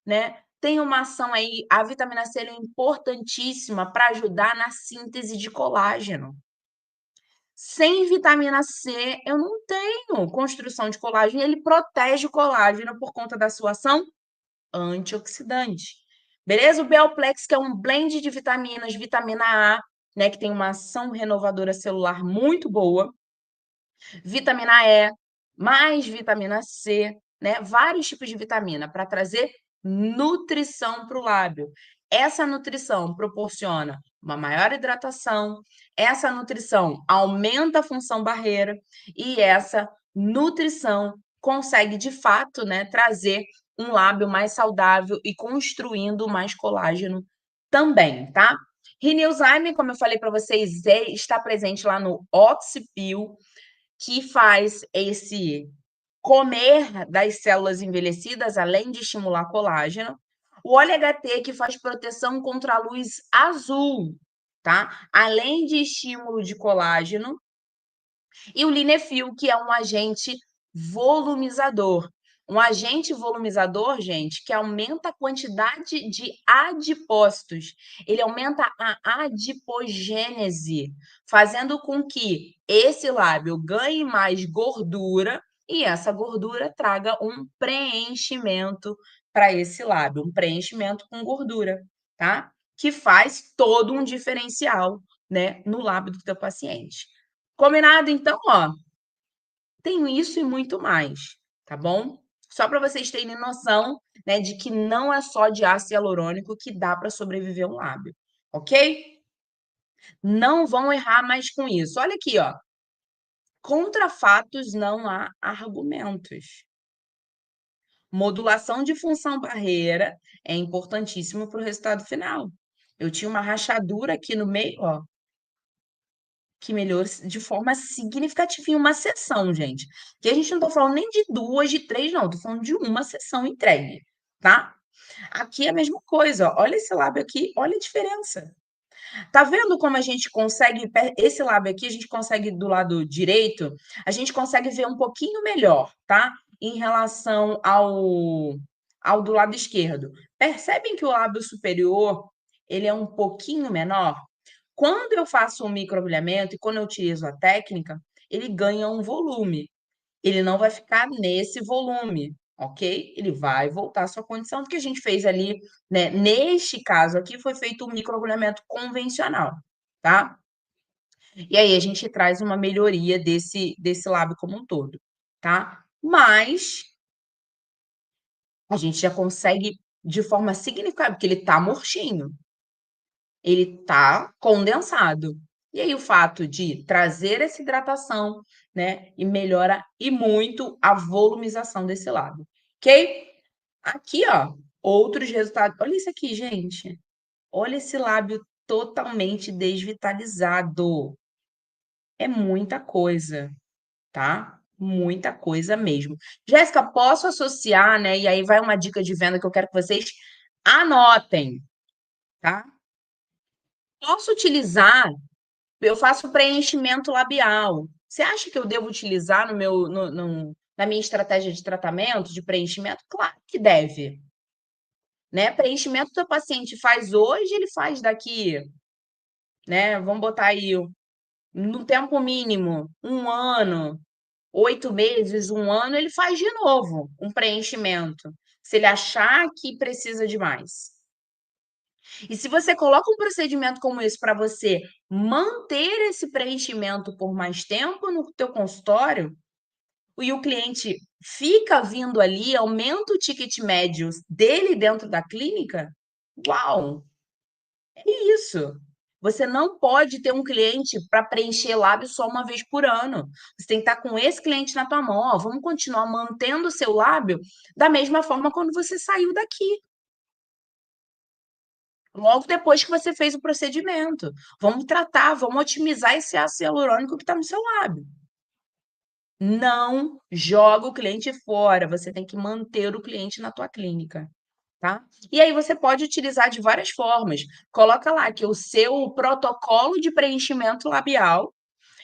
né? Tem uma ação aí, a vitamina C é importantíssima para ajudar na síntese de colágeno. Sem vitamina C, eu não tenho construção de colágeno, ele protege o colágeno por conta da sua ação antioxidante. Beleza? O Bioplex, que é um blend de vitaminas, vitamina A, né, que tem uma ação renovadora celular muito boa, vitamina E, mais vitamina C, né? Vários tipos de vitamina para trazer nutrição para o lábio. Essa nutrição proporciona uma maior hidratação, essa nutrição aumenta a função barreira e essa nutrição consegue, de fato, né, trazer um lábio mais saudável e construindo mais colágeno também, tá? Rinilzyme, como eu falei para vocês, está presente lá no Oxipil, que faz esse comer das células envelhecidas, além de estimular colágeno. O óleo HT, que faz proteção contra a luz azul, tá? Além de estímulo de colágeno. E o Linefil, que é um agente volumizador. Um agente volumizador, gente, que aumenta a quantidade de adipócitos. Ele aumenta a adipogênese, fazendo com que esse lábio ganhe mais gordura e essa gordura traga um preenchimento para esse lábio, um preenchimento com gordura, tá? Que faz todo um diferencial, né, no lábio do teu paciente. Combinado? Então, ó, tenho isso e muito mais, tá bom? Só para vocês terem noção, né, de que não é só de ácido hialurônico que dá para sobreviver um lábio, ok? Não vão errar mais com isso. Olha aqui, ó. Contra fatos não há argumentos. Modulação de função barreira é importantíssimo para o resultado final. Eu tinha uma rachadura aqui no meio, ó, que melhorou de forma significativa em uma sessão, gente. Que a gente não tá falando nem de 2, de 3, não, tô falando de uma sessão entregue, tá? Aqui é a mesma coisa, ó, olha esse lábio aqui, olha a diferença. Tá vendo como a gente consegue, esse lábio aqui, a gente consegue do lado direito, a gente consegue ver um pouquinho melhor, tá? Em relação ao do lado esquerdo. Percebem que o lábio superior, ele é um pouquinho menor? Quando eu faço um microagulhamento e quando eu utilizo a técnica, ele ganha um volume. Ele não vai ficar nesse volume, ok? Ele vai voltar à sua condição do que a gente fez ali, né? Neste caso aqui, foi feito um microagulhamento convencional, tá? E aí a gente traz uma melhoria desse lábio como um todo, tá? Mas a gente já consegue de forma significativa, porque ele tá murchinho. Ele tá condensado. E aí o fato de trazer essa hidratação, né, e melhora e muito a volumização desse lábio, ok? Aqui, ó, outros resultados. Olha isso aqui, gente. Olha esse lábio totalmente desvitalizado. É muita coisa, tá? Muita coisa mesmo. Jéssica, posso associar, né? E aí vai uma dica de venda que eu quero que vocês anotem, tá? Posso utilizar. Eu faço preenchimento labial. Você acha que eu devo utilizar no meu, na minha estratégia de tratamento, de preenchimento? Claro que deve. Né? Preenchimento que o paciente faz hoje, ele faz daqui, né? Vamos botar aí, no tempo mínimo, 1 ano, 8 meses, 1 ano, ele faz de novo um preenchimento. Se ele achar que precisa de mais. E se você coloca um procedimento como esse para você manter esse preenchimento por mais tempo no teu consultório, e o cliente fica vindo ali, aumenta o ticket médio dele dentro da clínica, uau! É isso. Você não pode ter um cliente para preencher lábio só uma vez por ano. Você tem que estar com esse cliente na tua mão. Ó, vamos continuar mantendo o seu lábio da mesma forma quando você saiu daqui. Logo depois que você fez o procedimento. Vamos tratar, vamos otimizar esse ácido hialurônico que está no seu lábio. Não joga o cliente fora, você tem que manter o cliente na tua clínica. tá? E aí você pode utilizar de várias formas. Coloca lá que o seu protocolo de preenchimento labial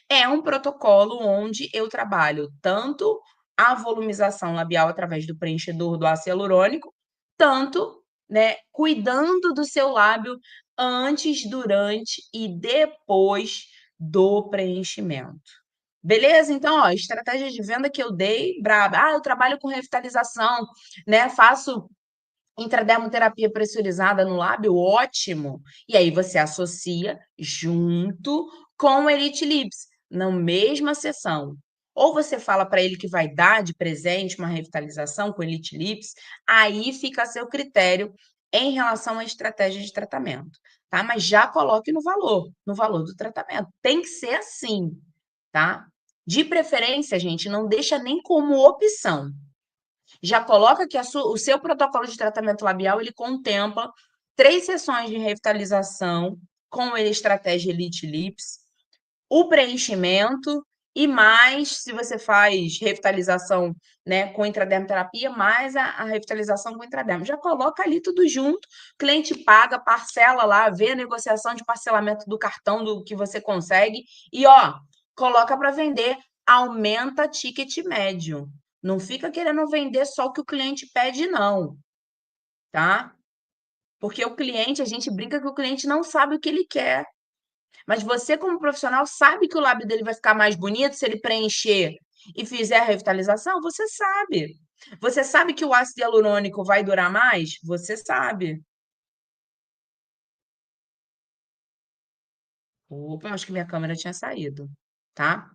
é um protocolo onde eu trabalho tanto a volumização labial através do preenchedor do ácido hialurônico, tanto, né, cuidando do seu lábio antes, durante e depois do preenchimento. Beleza? Então, ó, estratégia de venda que eu dei, braba. Ah, eu trabalho com revitalização, né? Faço intradermoterapia pressurizada no lábio, ótimo. E aí você associa junto com o Elite Lips, na mesma sessão. Ou você fala para ele que vai dar de presente uma revitalização com Elite Lips, aí fica a seu critério em relação à estratégia de tratamento, tá? Mas já coloque no valor do tratamento. Tem que ser assim, tá? De preferência, gente, não deixa nem como opção. Já coloca que o seu protocolo de tratamento labial ele contempla 3 sessões de revitalização com a estratégia Elite Lips, o preenchimento e mais, se você faz revitalização, né, com intradermoterapia, mais a revitalização com intradermo. Já coloca ali tudo junto, o cliente paga, parcela lá, vê a negociação de parcelamento do cartão do que você consegue e, ó, coloca para vender, aumenta ticket médio. Não fica querendo vender só o que o cliente pede não, tá? Porque o cliente, a gente brinca que o cliente não sabe o que ele quer. Mas você, como profissional, sabe que o lábio dele vai ficar mais bonito se ele preencher e fizer a revitalização? Você sabe. Você sabe que o ácido hialurônico vai durar mais? Você sabe. Opa, acho que minha câmera tinha saído, tá?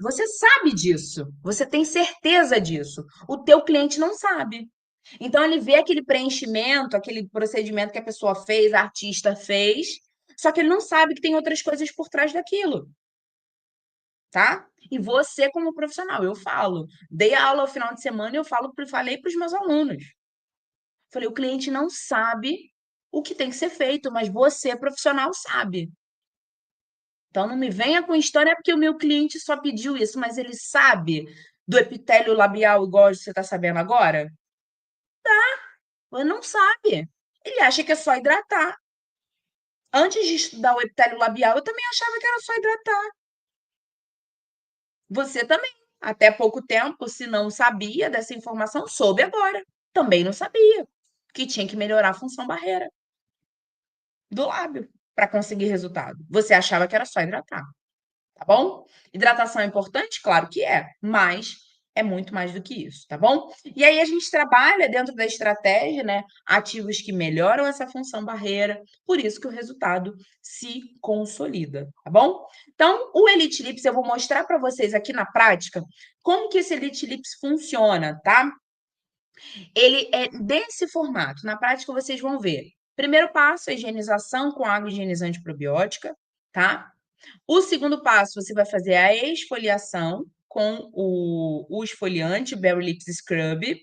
Você sabe disso. Você tem certeza disso. O teu cliente não sabe. Então ele vê aquele preenchimento, aquele procedimento que a pessoa fez, a artista fez, só que ele não sabe que tem outras coisas por trás daquilo. Tá? E você como profissional, eu falo, dei aula ao final de semana e falei para os meus alunos. Falei, o cliente não sabe o que tem que ser feito, mas você, profissional, sabe. Então não me venha com história, é porque o meu cliente só pediu isso, mas ele sabe do epitélio labial igual você está sabendo agora? Ele não sabe. Ele acha que é só hidratar. Antes de estudar o epitélio labial, eu também achava que era só hidratar. Você também. Até pouco tempo, se não sabia dessa informação, soube agora. Também não sabia que tinha que melhorar a função barreira do lábio para conseguir resultado. Você achava que era só hidratar, tá bom? Hidratação é importante? Claro que é, mas é muito mais do que isso, tá bom? E aí a gente trabalha dentro da estratégia, né, ativos que melhoram essa função barreira, por isso que o resultado se consolida, tá bom? Então, o Elite Lips eu vou mostrar para vocês aqui na prática como que esse Elite Lips funciona, tá? Ele é desse formato. Na prática, vocês vão ver. Primeiro passo, a higienização com água higienizante probiótica, tá? O segundo passo, você vai fazer a esfoliação com o esfoliante Berry Lips Scrub.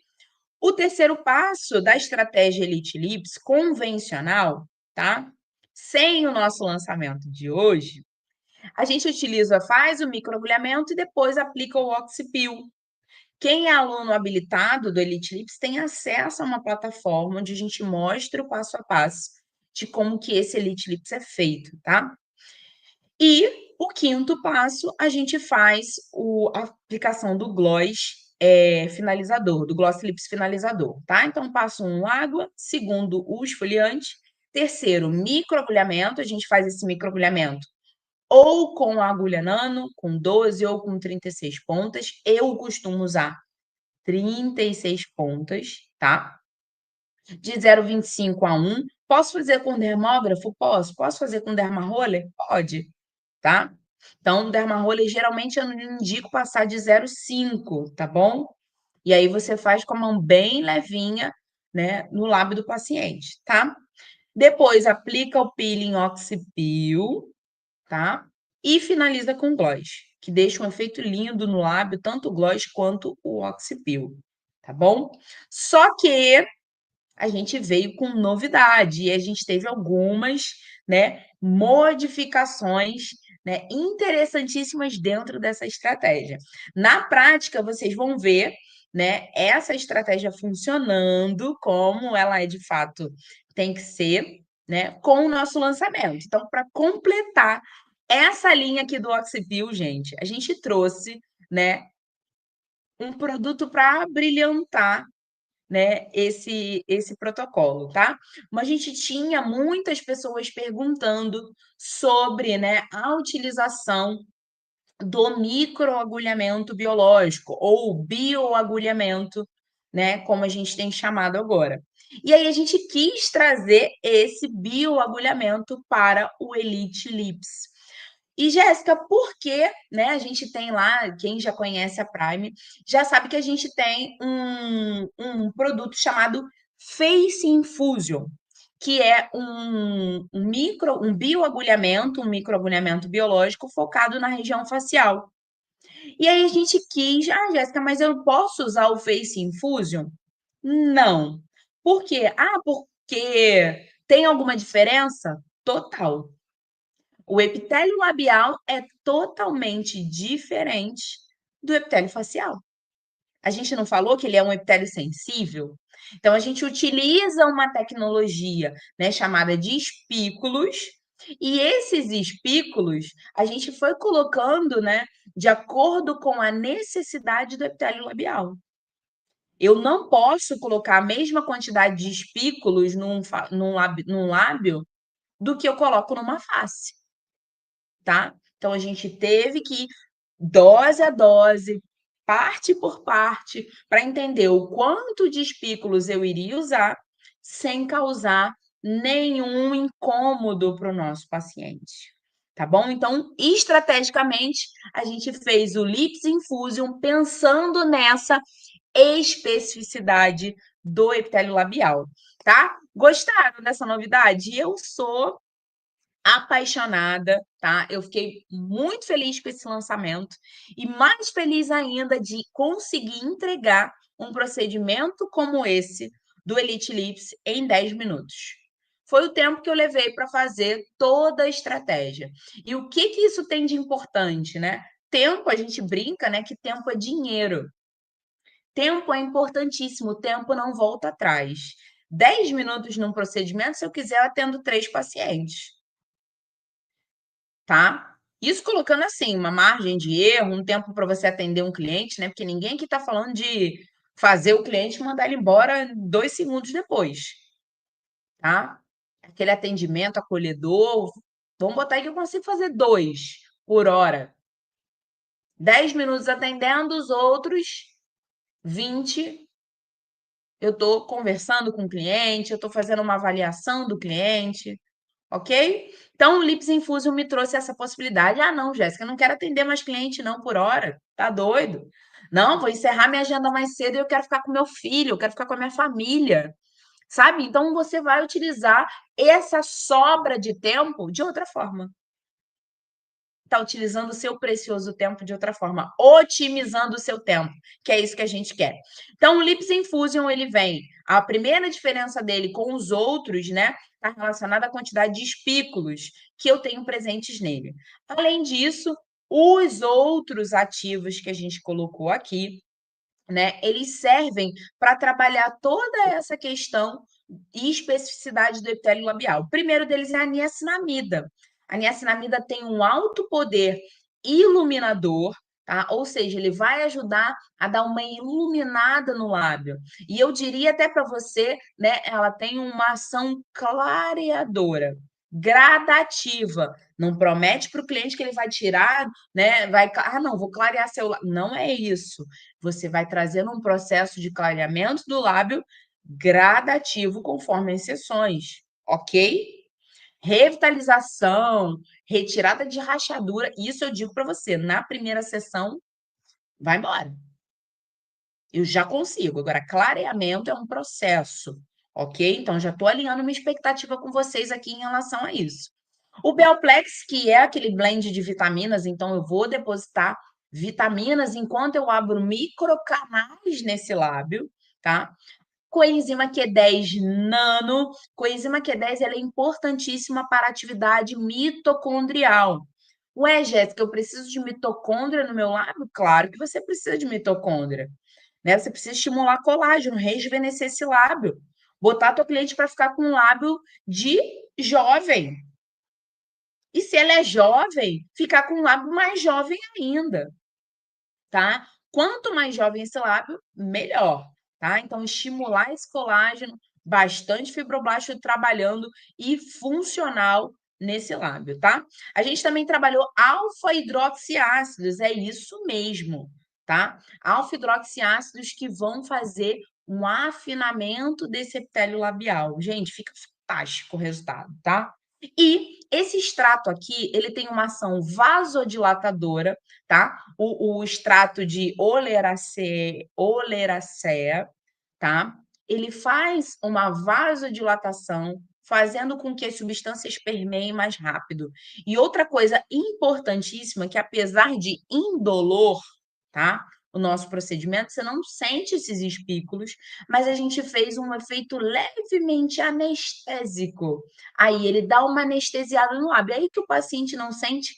O terceiro passo da estratégia Elite Lips convencional, tá? Sem o nosso lançamento de hoje, a gente faz o microagulhamento e depois aplica o Oxipil. Quem é aluno habilitado do Elite Lips tem acesso a uma plataforma onde a gente mostra o passo a passo de como que esse Elite Lips é feito, tá? E o quinto passo, a gente faz a aplicação do gloss finalizador, do Gloss Lips finalizador, tá? Então, passo 1, água. Segundo, o esfoliante. Terceiro, microagulhamento. A gente faz esse microagulhamento ou com a agulha nano, com 12 ou com 36 pontas. Eu costumo usar 36 pontas, tá? De 0,25 a 1. Posso fazer com dermógrafo? Posso. Posso fazer com dermaroller? Pode, tá? Então, dermaroller, geralmente, eu não indico passar de 0,5, tá bom? E aí você faz com a mão bem levinha, né, no lábio do paciente, tá? Depois, aplica o peeling Oxipil, tá? E finaliza com gloss, que deixa um efeito lindo no lábio, tanto o gloss quanto o Oxipil, tá bom? Só que a gente veio com novidade e a gente teve algumas, né, modificações, né, interessantíssimas dentro dessa estratégia. Na prática, vocês vão ver né, essa estratégia funcionando como ela é de fato tem que ser, né, com o nosso lançamento. Então, para completar essa linha aqui do Oxipil, gente, a gente trouxe, né, um produto para brilhantar, né, esse protocolo, tá? Mas a gente tinha muitas pessoas perguntando sobre, né, a utilização do microagulhamento biológico ou bioagulhamento, né, como a gente tem chamado agora. E aí a gente quis trazer esse bioagulhamento para o Elite Lips. E Jéssica, por que, né, a gente tem lá, quem já conhece a Prime, já sabe que a gente tem um produto chamado Face Infusion, que é um bioagulhamento, um microagulhamento biológico focado na região facial. E aí a gente quis, Jéssica, mas eu posso usar o Face Infusion? Não. Por quê? Porque tem alguma diferença? Total. O epitélio labial é totalmente diferente do epitélio facial. A gente não falou que ele é um epitélio sensível? Então, a gente utiliza uma tecnologia, né, chamada de espículos, e esses espículos a gente foi colocando, né, de acordo com a necessidade do epitélio labial. Eu não posso colocar a mesma quantidade de espículos num lábio do que eu coloco numa face, tá? Então, a gente teve que dose a dose, parte por parte, para entender o quanto de espículos eu iria usar sem causar nenhum incômodo para o nosso paciente. Tá bom? Então, estrategicamente, a gente fez o Lips Infusion pensando nessa especificidade do epitélio labial, tá? Gostaram dessa novidade? Eu sou apaixonada, tá? Eu fiquei muito feliz com esse lançamento e mais feliz ainda de conseguir entregar um procedimento como esse do Elite Lips em 10 minutos. Foi o tempo que eu levei para fazer toda a estratégia. E o que que isso tem de importante, né? Tempo, a gente brinca, né, que tempo é dinheiro. Tempo é importantíssimo, tempo não volta atrás. 10 minutos num procedimento, se eu quiser, eu atendo 3 pacientes, tá? Isso colocando assim, uma margem de erro, um tempo para você atender um cliente, né? Porque ninguém aqui está falando de fazer o cliente e mandar ele embora 2 segundos depois, tá? Aquele atendimento acolhedor. Vamos botar aí que eu consigo fazer 2 por hora. 10 minutos atendendo, os outros 20 eu estou conversando com o cliente, eu estou fazendo uma avaliação do cliente, ok? Então, o Lips Infusion me trouxe essa possibilidade. Ah, não, Jéssica, eu não quero atender mais cliente não por hora. Tá doido? Não, vou encerrar minha agenda mais cedo e eu quero ficar com meu filho, eu quero ficar com a minha família, sabe? Então, você vai utilizar essa sobra de tempo de outra forma. Está utilizando o seu precioso tempo de outra forma, otimizando o seu tempo, que é isso que a gente quer. Então, o Lips Infusion, ele vem, a primeira diferença dele com os outros, né, está relacionada à quantidade de espículos que eu tenho presentes nele. Além disso, os outros ativos que a gente colocou aqui, né, eles servem para trabalhar toda essa questão e especificidade do epitélio labial. O primeiro deles é a niacinamida. A niacinamida tem um alto poder iluminador, tá? Ou seja, ele vai ajudar a dar uma iluminada no lábio. E eu diria até para você, né, ela tem uma ação clareadora, gradativa. Não promete para o cliente que ele vai tirar, né? Não, vou clarear seu lábio. Não é isso. Você vai trazendo um processo de clareamento do lábio gradativo conforme as sessões, ok? Revitalização, retirada de rachadura, isso eu digo para você, na primeira sessão, vai embora. Eu já consigo. Agora, clareamento é um processo, ok? Então, já estou alinhando uma expectativa com vocês aqui em relação a isso. O Belplex, que é aquele blend de vitaminas, então eu vou depositar vitaminas enquanto eu abro microcanais nesse lábio, tá? Coenzima Q10 Nano. Coenzima Q10 ela é importantíssima para a atividade mitocondrial. Ué, Jéssica, eu preciso de mitocôndria no meu lábio? Claro que você precisa de mitocôndria. né? Você precisa estimular colágeno, rejuvenescer esse lábio, botar a tua cliente para ficar com um lábio de jovem. E se ela é jovem, ficar com um lábio mais jovem ainda, tá? Quanto mais jovem esse lábio, melhor, tá? Então, estimular esse colágeno, bastante fibroblasto trabalhando e funcional nesse lábio, tá? A gente também trabalhou alfa-hidroxiácidos, é isso mesmo, tá? Alfa-hidroxiácidos que vão fazer um afinamento desse epitélio labial. Gente, fica fantástico o resultado, tá? E esse extrato aqui, ele tem uma ação vasodilatadora, tá? O extrato de oleracea, tá? Ele faz uma vasodilatação, fazendo com que as substâncias permeiem mais rápido. E outra coisa importantíssima, que apesar de indolor, tá? O nosso procedimento, você não sente esses espículos, mas a gente fez um efeito levemente anestésico. Aí ele dá uma anestesiada no lábio. Aí que o paciente não sente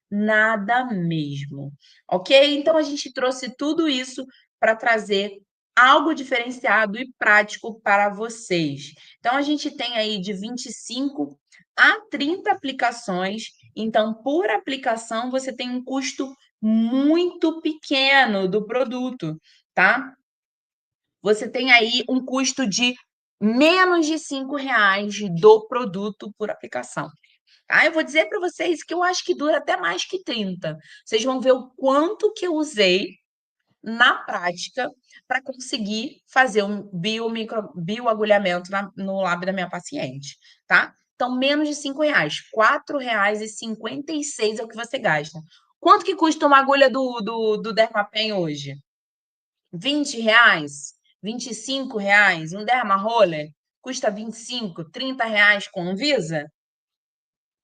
nada mesmo, ok? Então a gente trouxe tudo isso para trazer algo diferenciado e prático para vocês. Então a gente tem aí de 25 a 30 aplicações. Então, por aplicação, você tem um custo muito pequeno do produto, tá? Você tem aí um custo de menos de R$ 5 do produto por aplicação. Ah, eu vou dizer para vocês que eu acho que dura até mais que 30. Vocês vão ver o quanto que eu usei na prática para conseguir fazer um bioagulhamento no lábio da minha paciente, tá? Então, menos de R$ 5, R$ 4,56 é o que você gasta. Quanto que custa uma agulha do Dermapen hoje? R$ 20? R$ 25? Um Derma Roller custa 25, R$ 30 com Visa?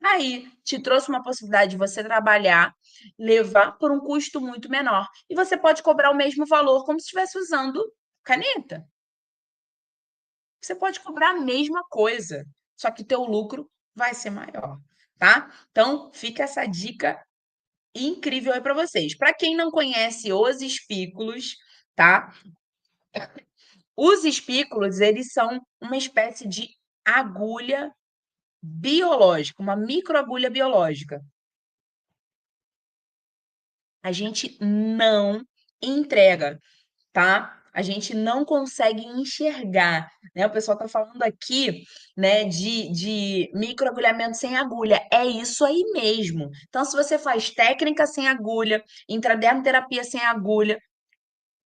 Aí te trouxe uma possibilidade de você trabalhar, levar por um custo muito menor. E você pode cobrar o mesmo valor como se estivesse usando caneta. Você pode cobrar a mesma coisa, só que teu lucro vai ser maior, tá? Então, fica essa dica incrível aí para vocês. Para quem não conhece os espículos, tá? Os espículos, eles são uma espécie de agulha biológica, uma microagulha biológica. A gente não entrega, tá? A gente não consegue enxergar, né? O pessoal tá falando aqui, né, de microagulhamento sem agulha. É isso aí mesmo. Então, se você faz técnica sem agulha, intradermoterapia sem agulha,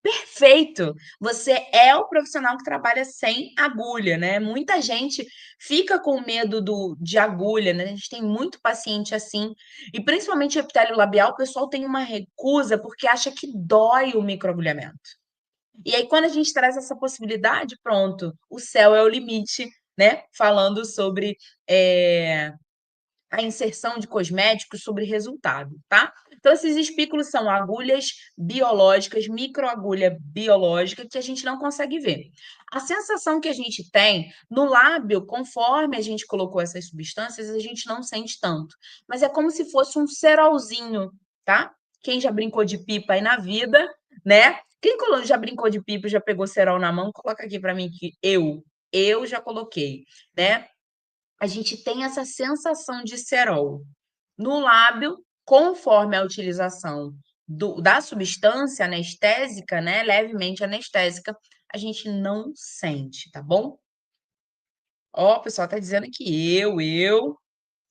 perfeito! Você é o profissional que trabalha sem agulha, né? Muita gente fica com medo de agulha, né? A gente tem muito paciente assim, e principalmente epitélio labial, o pessoal tem uma recusa porque acha que dói o microagulhamento. E aí, quando a gente traz essa possibilidade, pronto, o céu é o limite, né? Falando sobre a inserção de cosméticos sobre resultado, tá? Então, esses espículos são agulhas biológicas, microagulha biológica, que a gente não consegue ver. A sensação que a gente tem no lábio, conforme a gente colocou essas substâncias, a gente não sente tanto. Mas é como se fosse um cerolzinho, tá? Quem já brincou de pipa aí na vida, né? Quem já brincou de pipa e já pegou cerol na mão, coloca aqui para mim que eu já coloquei, né? A gente tem essa sensação de cerol no lábio, conforme a utilização da substância anestésica, né, levemente anestésica, a gente não sente, tá bom? Ó, o pessoal tá dizendo que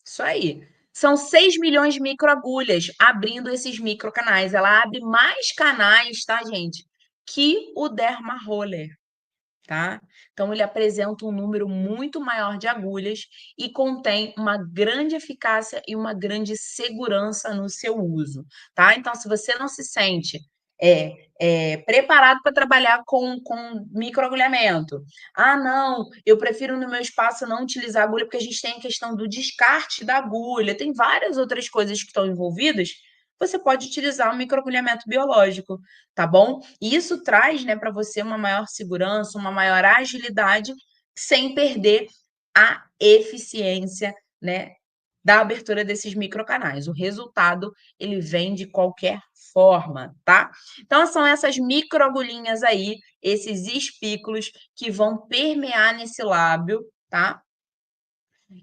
isso aí. São 6 milhões de microagulhas abrindo esses microcanais. Ela abre mais canais, tá, gente? Que o Derma Roller. Tá? Então, ele apresenta um número muito maior de agulhas e contém uma grande eficácia e uma grande segurança no seu uso, tá? Então, se você não se sente preparado para trabalhar com microagulhamento, ah, não, eu prefiro no meu espaço não utilizar agulha porque a gente tem a questão do descarte da agulha, tem várias outras coisas que estão envolvidas, você pode utilizar o microagulhamento biológico, tá bom? E isso traz, né, para você uma maior segurança, uma maior agilidade, sem perder a eficiência, né, da abertura desses microcanais. O resultado, ele vem de qualquer forma, tá? Então, são essas microagulhinhas aí, esses espículos que vão permear nesse lábio, tá?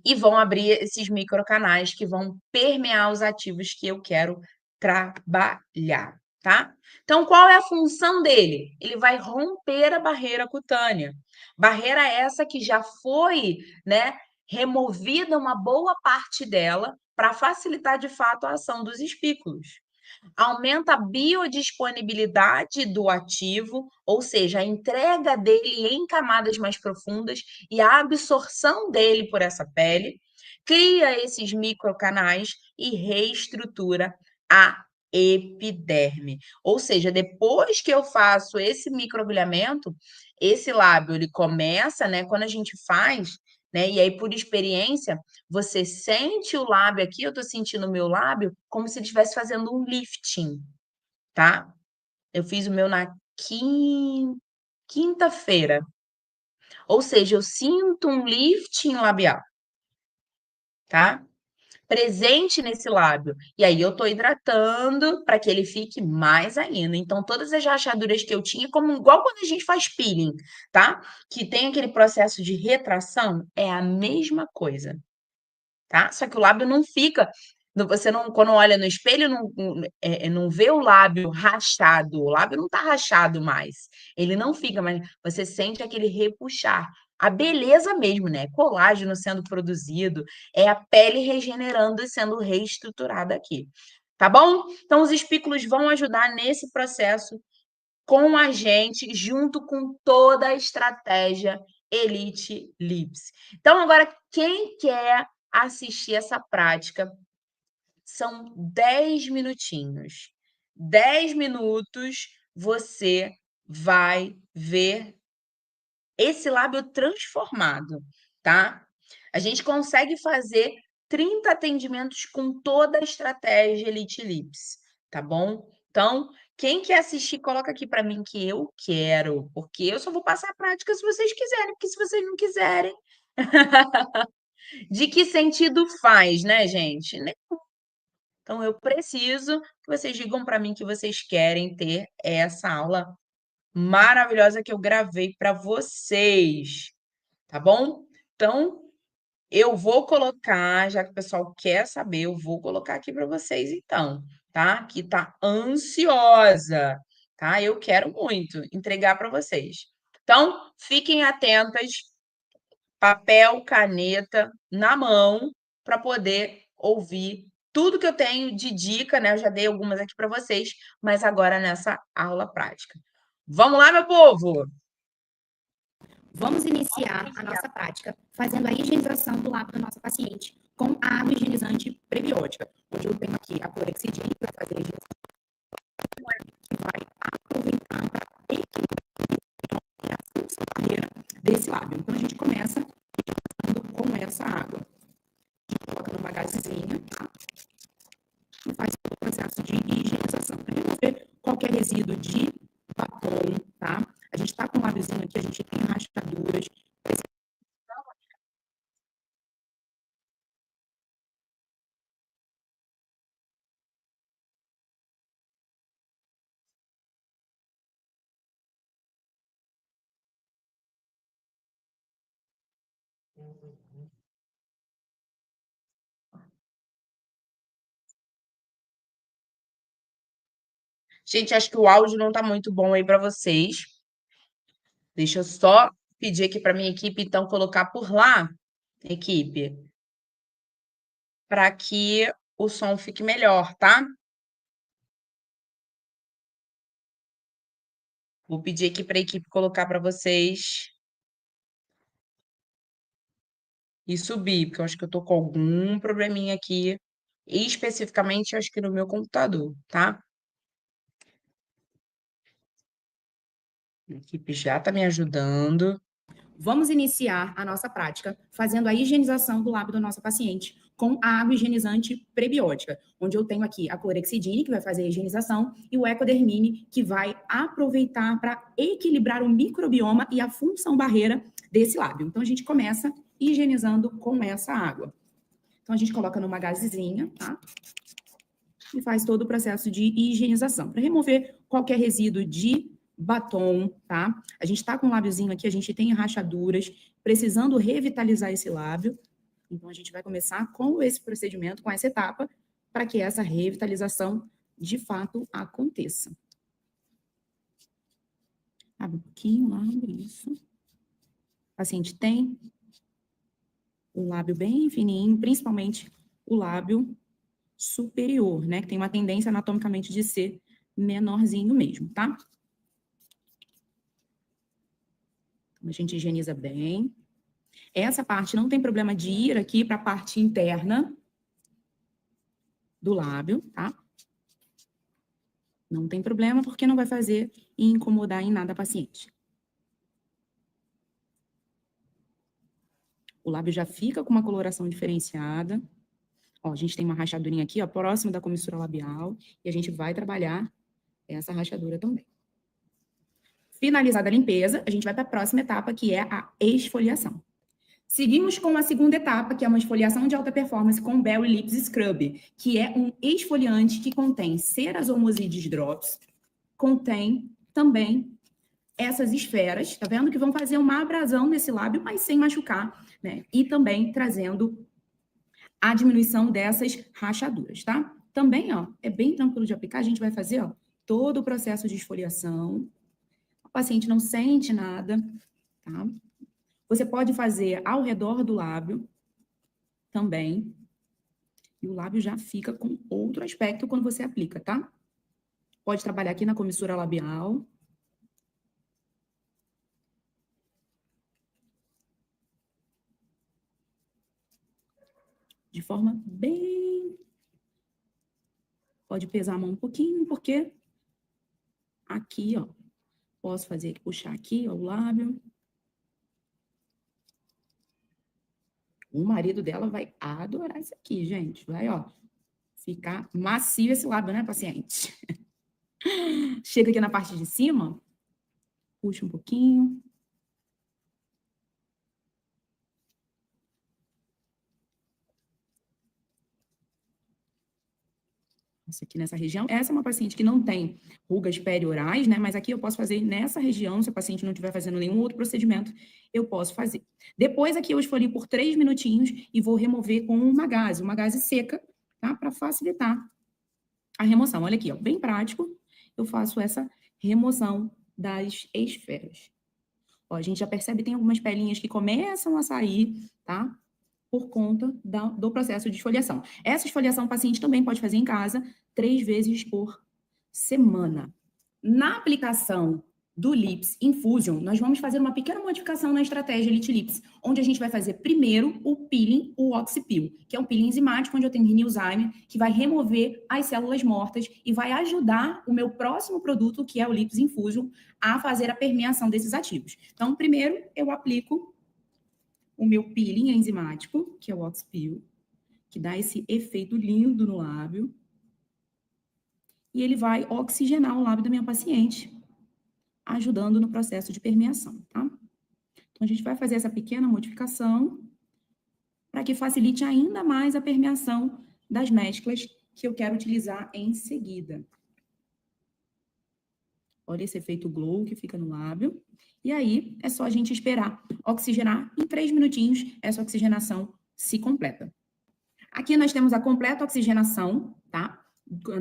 E vão abrir esses microcanais que vão permear os ativos que eu quero trabalhar, tá? Então, qual é a função dele? Ele vai romper a barreira cutânea. Barreira essa que já foi, né, removida uma boa parte dela para facilitar de fato a ação dos espículos. Aumenta a biodisponibilidade do ativo, ou seja, a entrega dele em camadas mais profundas e a absorção dele por essa pele, cria esses microcanais e reestrutura a epiderme. Ou seja, depois que eu faço esse microagulhamento, esse lábio ele começa, né, quando a gente faz, né, e aí por experiência, você sente o lábio aqui, eu tô sentindo o meu lábio como se ele estivesse fazendo um lifting, tá? Eu fiz o meu na quinta-feira, ou seja, eu sinto um lifting labial, tá? Presente nesse lábio. E aí eu tô hidratando para que ele fique mais ainda. Então, todas as rachaduras que eu tinha, como igual quando a gente faz peeling, tá? Que tem aquele processo de retração, é a mesma coisa. Tá? Só que o lábio não fica. Você não, quando olha no espelho, não vê o lábio rachado. O lábio não está rachado mais. Ele não fica, mas você sente aquele repuxar. A beleza mesmo, né? Colágeno sendo produzido, é a pele regenerando e sendo reestruturada aqui. Tá bom? Então, os espículos vão ajudar nesse processo com a gente, junto com toda a estratégia Elite Lips. Então, agora, quem quer assistir essa prática, são 10 minutinhos. 10 minutos você vai ver esse lábio transformado, tá? A gente consegue fazer 30 atendimentos com toda a estratégia Elite Lips, tá bom? Então, quem quer assistir, coloca aqui para mim que eu quero, porque eu só vou passar a prática se vocês quiserem, porque se vocês não quiserem, de que sentido faz, né, gente? Então, eu preciso que vocês digam para mim que vocês querem ter essa aula maravilhosa que eu gravei para vocês, tá bom? Então, eu vou colocar, já que o pessoal quer saber, eu vou colocar aqui para vocês então, tá? Que tá ansiosa, tá? Eu quero muito entregar para vocês. Então, fiquem atentas, papel, caneta na mão para poder ouvir tudo que eu tenho de dica, né? Eu já dei algumas aqui para vocês, mas agora nessa aula prática. Vamos lá, meu povo? Vamos iniciar a nossa prática fazendo a higienização do lábio da nossa paciente com a água higienizante prebiótica, onde eu tenho aqui a clorexidina, que vai fazer a higienização, que vai aproveitar para equilibrar a função barreira desse lábio. Então, a gente começa com essa água. A gente coloca numa gazezinha, tá? E faz o processo de higienização. Para remover qualquer resíduo de batom, tá? A gente tá com um lábiozinho aqui, a gente tem rachaduras. Gente, acho que o áudio não tá muito bom aí para vocês. Deixa eu só pedir aqui para minha equipe, então, colocar por lá, equipe, para que o som fique melhor, tá? Vou pedir aqui para a equipe colocar para vocês e subir, porque eu acho que eu tô com algum probleminha aqui, especificamente, acho que no meu computador, tá? A equipe já tá me ajudando. Vamos iniciar a nossa prática fazendo a higienização do lábio da nossa paciente com a água higienizante prebiótica, onde eu tenho aqui a clorexidine, que vai fazer a higienização, e o ecodermine, que vai aproveitar para equilibrar o microbioma e a função barreira desse lábio. Então, a gente começa higienizando com essa água. Então, a gente coloca numa gazezinha, tá? E faz todo o processo de higienização. Para remover qualquer resíduo de batom, tá? A gente tá com um lábiozinho aqui, a gente tem rachaduras, precisando revitalizar esse lábio. Então, a gente vai começar com esse procedimento, com essa etapa, para que essa revitalização, de fato, aconteça. Abre um pouquinho o lábio, isso. O paciente tem o lábio bem fininho, principalmente o lábio superior, né? Que tem uma tendência anatomicamente de ser menorzinho mesmo, tá? Então, a gente higieniza bem. Essa parte não tem problema de ir aqui para a parte interna do lábio, tá? Não tem problema, porque não vai fazer e incomodar em nada a paciente. O lábio já fica com uma coloração diferenciada. Ó, a gente tem uma rachadurinha aqui, ó, próximo da comissura labial, e a gente vai trabalhar essa rachadura também. Finalizada a limpeza, a gente vai para a próxima etapa, que é a esfoliação. Seguimos com a segunda etapa, que é uma esfoliação de alta performance com Berry Lips Scrub, que é um esfoliante que contém ceras Hormosides Drops, contém também essas esferas, tá vendo? Que vão fazer uma abrasão nesse lábio, mas sem machucar, né? E também trazendo a diminuição dessas rachaduras, tá? Também, ó, é bem tranquilo de aplicar, a gente vai fazer, ó, todo o processo de esfoliação. O paciente não sente nada, tá? Você pode fazer ao redor do lábio também. E o lábio já fica com outro aspecto quando você aplica, tá? Pode trabalhar aqui na comissura labial. De forma bem... Pode pesar a mão um pouquinho, porque aqui, ó, posso fazer, puxar aqui, ó, o lábio. O marido dela vai adorar isso aqui, gente. Vai, ó, ficar macio esse lábio, né, paciente? Chega aqui na parte de cima, puxa um pouquinho. Isso aqui nessa região. Essa é uma paciente que não tem rugas periorais, né? Mas aqui eu posso fazer nessa região, se a paciente não estiver fazendo nenhum outro procedimento, eu posso fazer. Depois aqui eu esfolio por 3 minutinhos e vou remover com uma gaze seca, tá? Para facilitar a remoção. Olha aqui, ó, bem prático. Eu faço essa remoção das esferas. Ó, a gente já percebe que tem algumas pelinhas que começam a sair, tá? Por conta do processo de esfoliação. Essa esfoliação o paciente também pode fazer em casa 3 vezes por semana. Na aplicação do Lips Infusion, nós vamos fazer uma pequena modificação na estratégia Elite Lips, onde a gente vai fazer primeiro o peeling, o Oxypeel, que é um peeling enzimático, onde eu tenho Rinilzyme, que vai remover as células mortas e vai ajudar o meu próximo produto, que é o Lips Infusion, a fazer a permeação desses ativos. Então, primeiro eu aplico o meu peeling enzimático, que é o Oxypeel, que dá esse efeito lindo no lábio. E ele vai oxigenar o lábio da minha paciente, ajudando no processo de permeação, tá? Então, a gente vai fazer essa pequena modificação para que facilite ainda mais a permeação das mesclas que eu quero utilizar em seguida. Olha esse efeito glow que fica no lábio. E aí, é só a gente esperar oxigenar. Em 3 minutinhos, essa oxigenação se completa. Aqui nós temos a completa oxigenação, tá?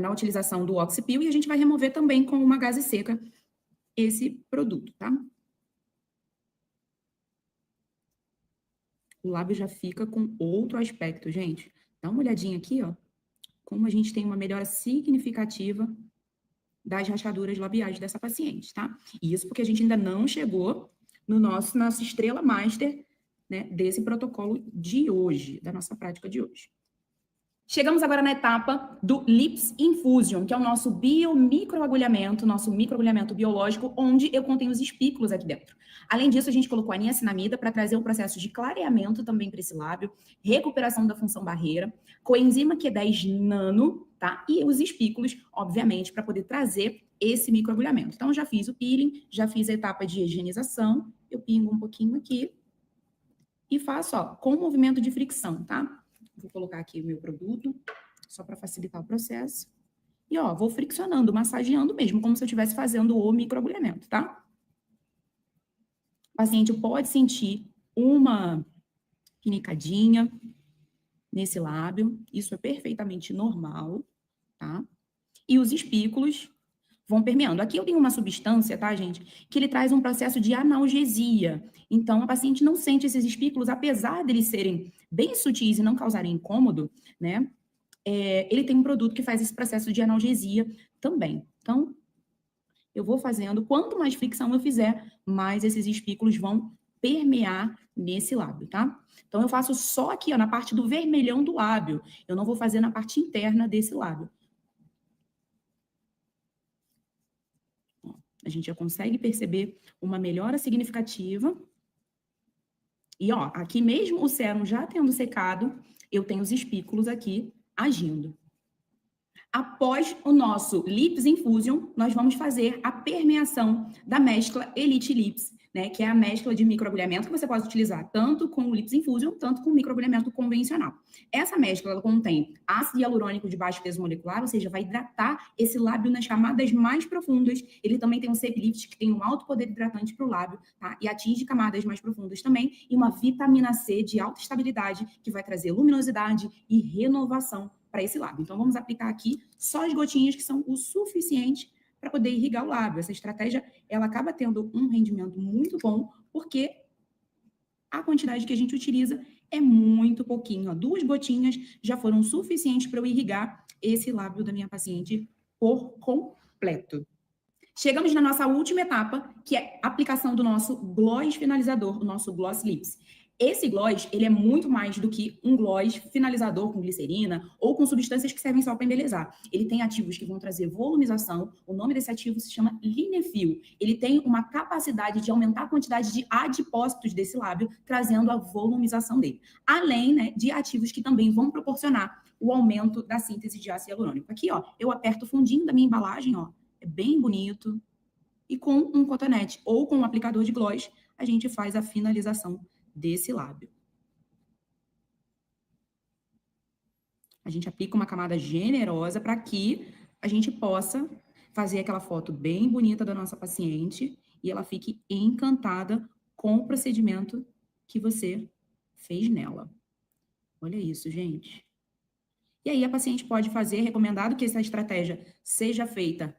Na utilização do Oxypeel, e a gente vai remover também com uma gaze seca esse produto, tá? O lábio já fica com outro aspecto, gente. Dá uma olhadinha aqui, ó, como a gente tem uma melhora significativa das rachaduras labiais dessa paciente, tá? E isso porque a gente ainda não chegou no nossa estrela master, né, desse protocolo de hoje, da nossa prática de hoje. Chegamos agora na etapa do Lips Infusion, que é o nosso biomicroagulhamento, nosso microagulhamento biológico, onde eu contenho os espículos aqui dentro. Além disso, a gente colocou a niacinamida para trazer um processo de clareamento também para esse lábio, recuperação da função barreira, coenzima Q10 nano, tá? E os espículos, obviamente, para poder trazer esse microagulhamento. Então, já fiz o peeling, já fiz a etapa de higienização, eu pingo um pouquinho aqui e faço, ó, com movimento de fricção, tá? Vou colocar aqui o meu produto, só para facilitar o processo. E, ó, vou friccionando, massageando mesmo, como se eu estivesse fazendo o microagulhamento, tá? O paciente pode sentir uma pinicadinha nesse lábio, isso é perfeitamente normal, tá? E os espículos vão permeando. Aqui eu tenho uma substância, tá, gente, que ele traz um processo de analgesia. Então, a paciente não sente esses espículos, apesar deles serem bem sutis e não causarem incômodo, né? Ele tem um produto que faz esse processo de analgesia também. Então, eu vou fazendo, quanto mais fricção eu fizer, mais esses espículos vão permear nesse lábio, tá? Então, eu faço só aqui, ó, na parte do vermelhão do lábio. Eu não vou fazer na parte interna desse lábio. A gente já consegue perceber uma melhora significativa. E, ó, aqui mesmo o sérum já tendo secado, eu tenho os espículos aqui agindo. Após o nosso Lips Infusion, nós vamos fazer a permeação da mescla Elite Lips, né, que é a mescla de microagulhamento que você pode utilizar tanto com o Lips Infusion, tanto com o microagulhamento convencional. Essa mescla ela contém ácido hialurônico de baixo peso molecular, ou seja, vai hidratar esse lábio nas camadas mais profundas. Ele também tem um Shape Lift, que tem um alto poder hidratante para o lábio, tá? E atinge camadas mais profundas também, e uma vitamina C de alta estabilidade, que vai trazer luminosidade e renovação para esse lábio. Então, vamos aplicar aqui só as gotinhas que são o suficiente para poder irrigar o lábio. Essa estratégia, ela acaba tendo um rendimento muito bom, porque a quantidade que a gente utiliza é muito pouquinho. Ó. 2 gotinhas já foram suficientes para eu irrigar esse lábio da minha paciente por completo. Chegamos na nossa última etapa, que é a aplicação do nosso gloss finalizador, o nosso Gloss Lips. Esse gloss, ele é muito mais do que um gloss finalizador com glicerina ou com substâncias que servem só para embelezar. Ele tem ativos que vão trazer volumização. O nome desse ativo se chama Linefil. Ele tem uma capacidade de aumentar a quantidade de adipócitos desse lábio, trazendo a volumização dele. Além, né, de ativos que também vão proporcionar o aumento da síntese de ácido hialurônico. Aqui, ó, eu aperto o fundinho da minha embalagem, ó, é bem bonito. E com um cotonete ou com um aplicador de gloss, a gente faz a finalização desse lábio. A gente aplica uma camada generosa para que a gente possa fazer aquela foto bem bonita da nossa paciente e ela fique encantada com o procedimento que você fez nela. Olha isso, gente. E aí a paciente pode fazer, recomendado que essa estratégia seja feita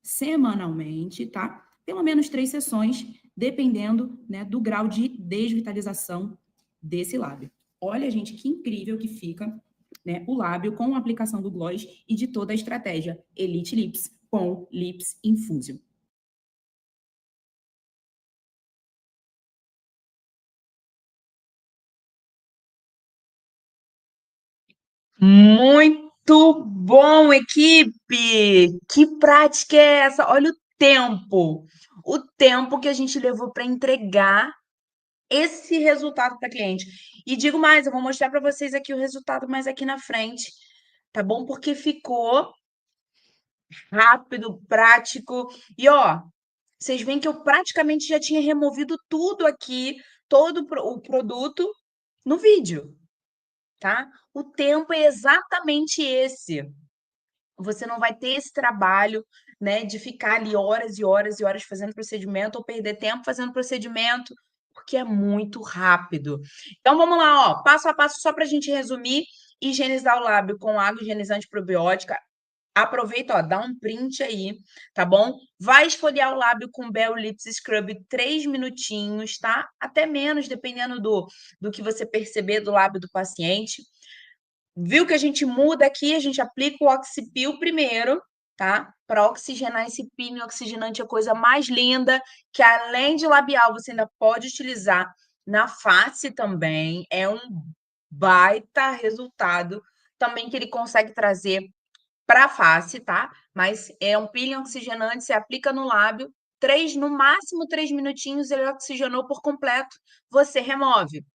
semanalmente, tá? Pelo menos 3 sessões, dependendo, né, do grau de desvitalização desse lábio. Olha, gente, que incrível que fica, né, o lábio com a aplicação do gloss e de toda a estratégia Elite Lips com Lips Infusion. Muito bom, equipe! Que prática é essa? Olha o tempo que a gente levou para entregar esse resultado para cliente. E digo mais, eu vou mostrar para vocês aqui o resultado mais aqui na frente, tá bom? Porque ficou rápido, prático. E ó, vocês veem que eu praticamente já tinha removido tudo aqui, todo o produto no vídeo, tá? O tempo é exatamente esse. Você não vai ter esse trabalho, né, de ficar ali horas e horas e horas fazendo procedimento ou perder tempo fazendo procedimento, porque é muito rápido. Então vamos lá, ó, passo a passo só para a gente resumir: higienizar o lábio com água higienizante probiótica. Aproveita, ó, dá um print aí, tá bom? Vai esfoliar o lábio com Bell Lips Scrub 3 minutinhos, tá? Até menos, dependendo do que você perceber do lábio do paciente. Viu que a gente muda aqui, a gente aplica o Oxipil primeiro, tá? Para oxigenar esse pino oxigenante, é a coisa mais linda, que além de labial, você ainda pode utilizar na face também. É um baita resultado também que ele consegue trazer para a face, tá? Mas é um peeling oxigenante, você aplica no lábio, no máximo 3 minutinhos, ele oxigenou por completo, você remove.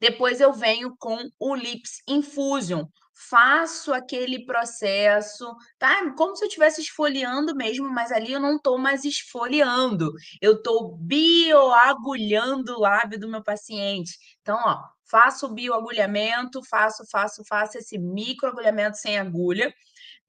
Depois eu venho com o Lips Infusion, faço aquele processo, tá? Como se eu estivesse esfoliando mesmo, mas ali eu não estou mais esfoliando, eu estou bioagulhando o lábio do meu paciente. Então, ó, faço o bioagulhamento, faço esse microagulhamento sem agulha.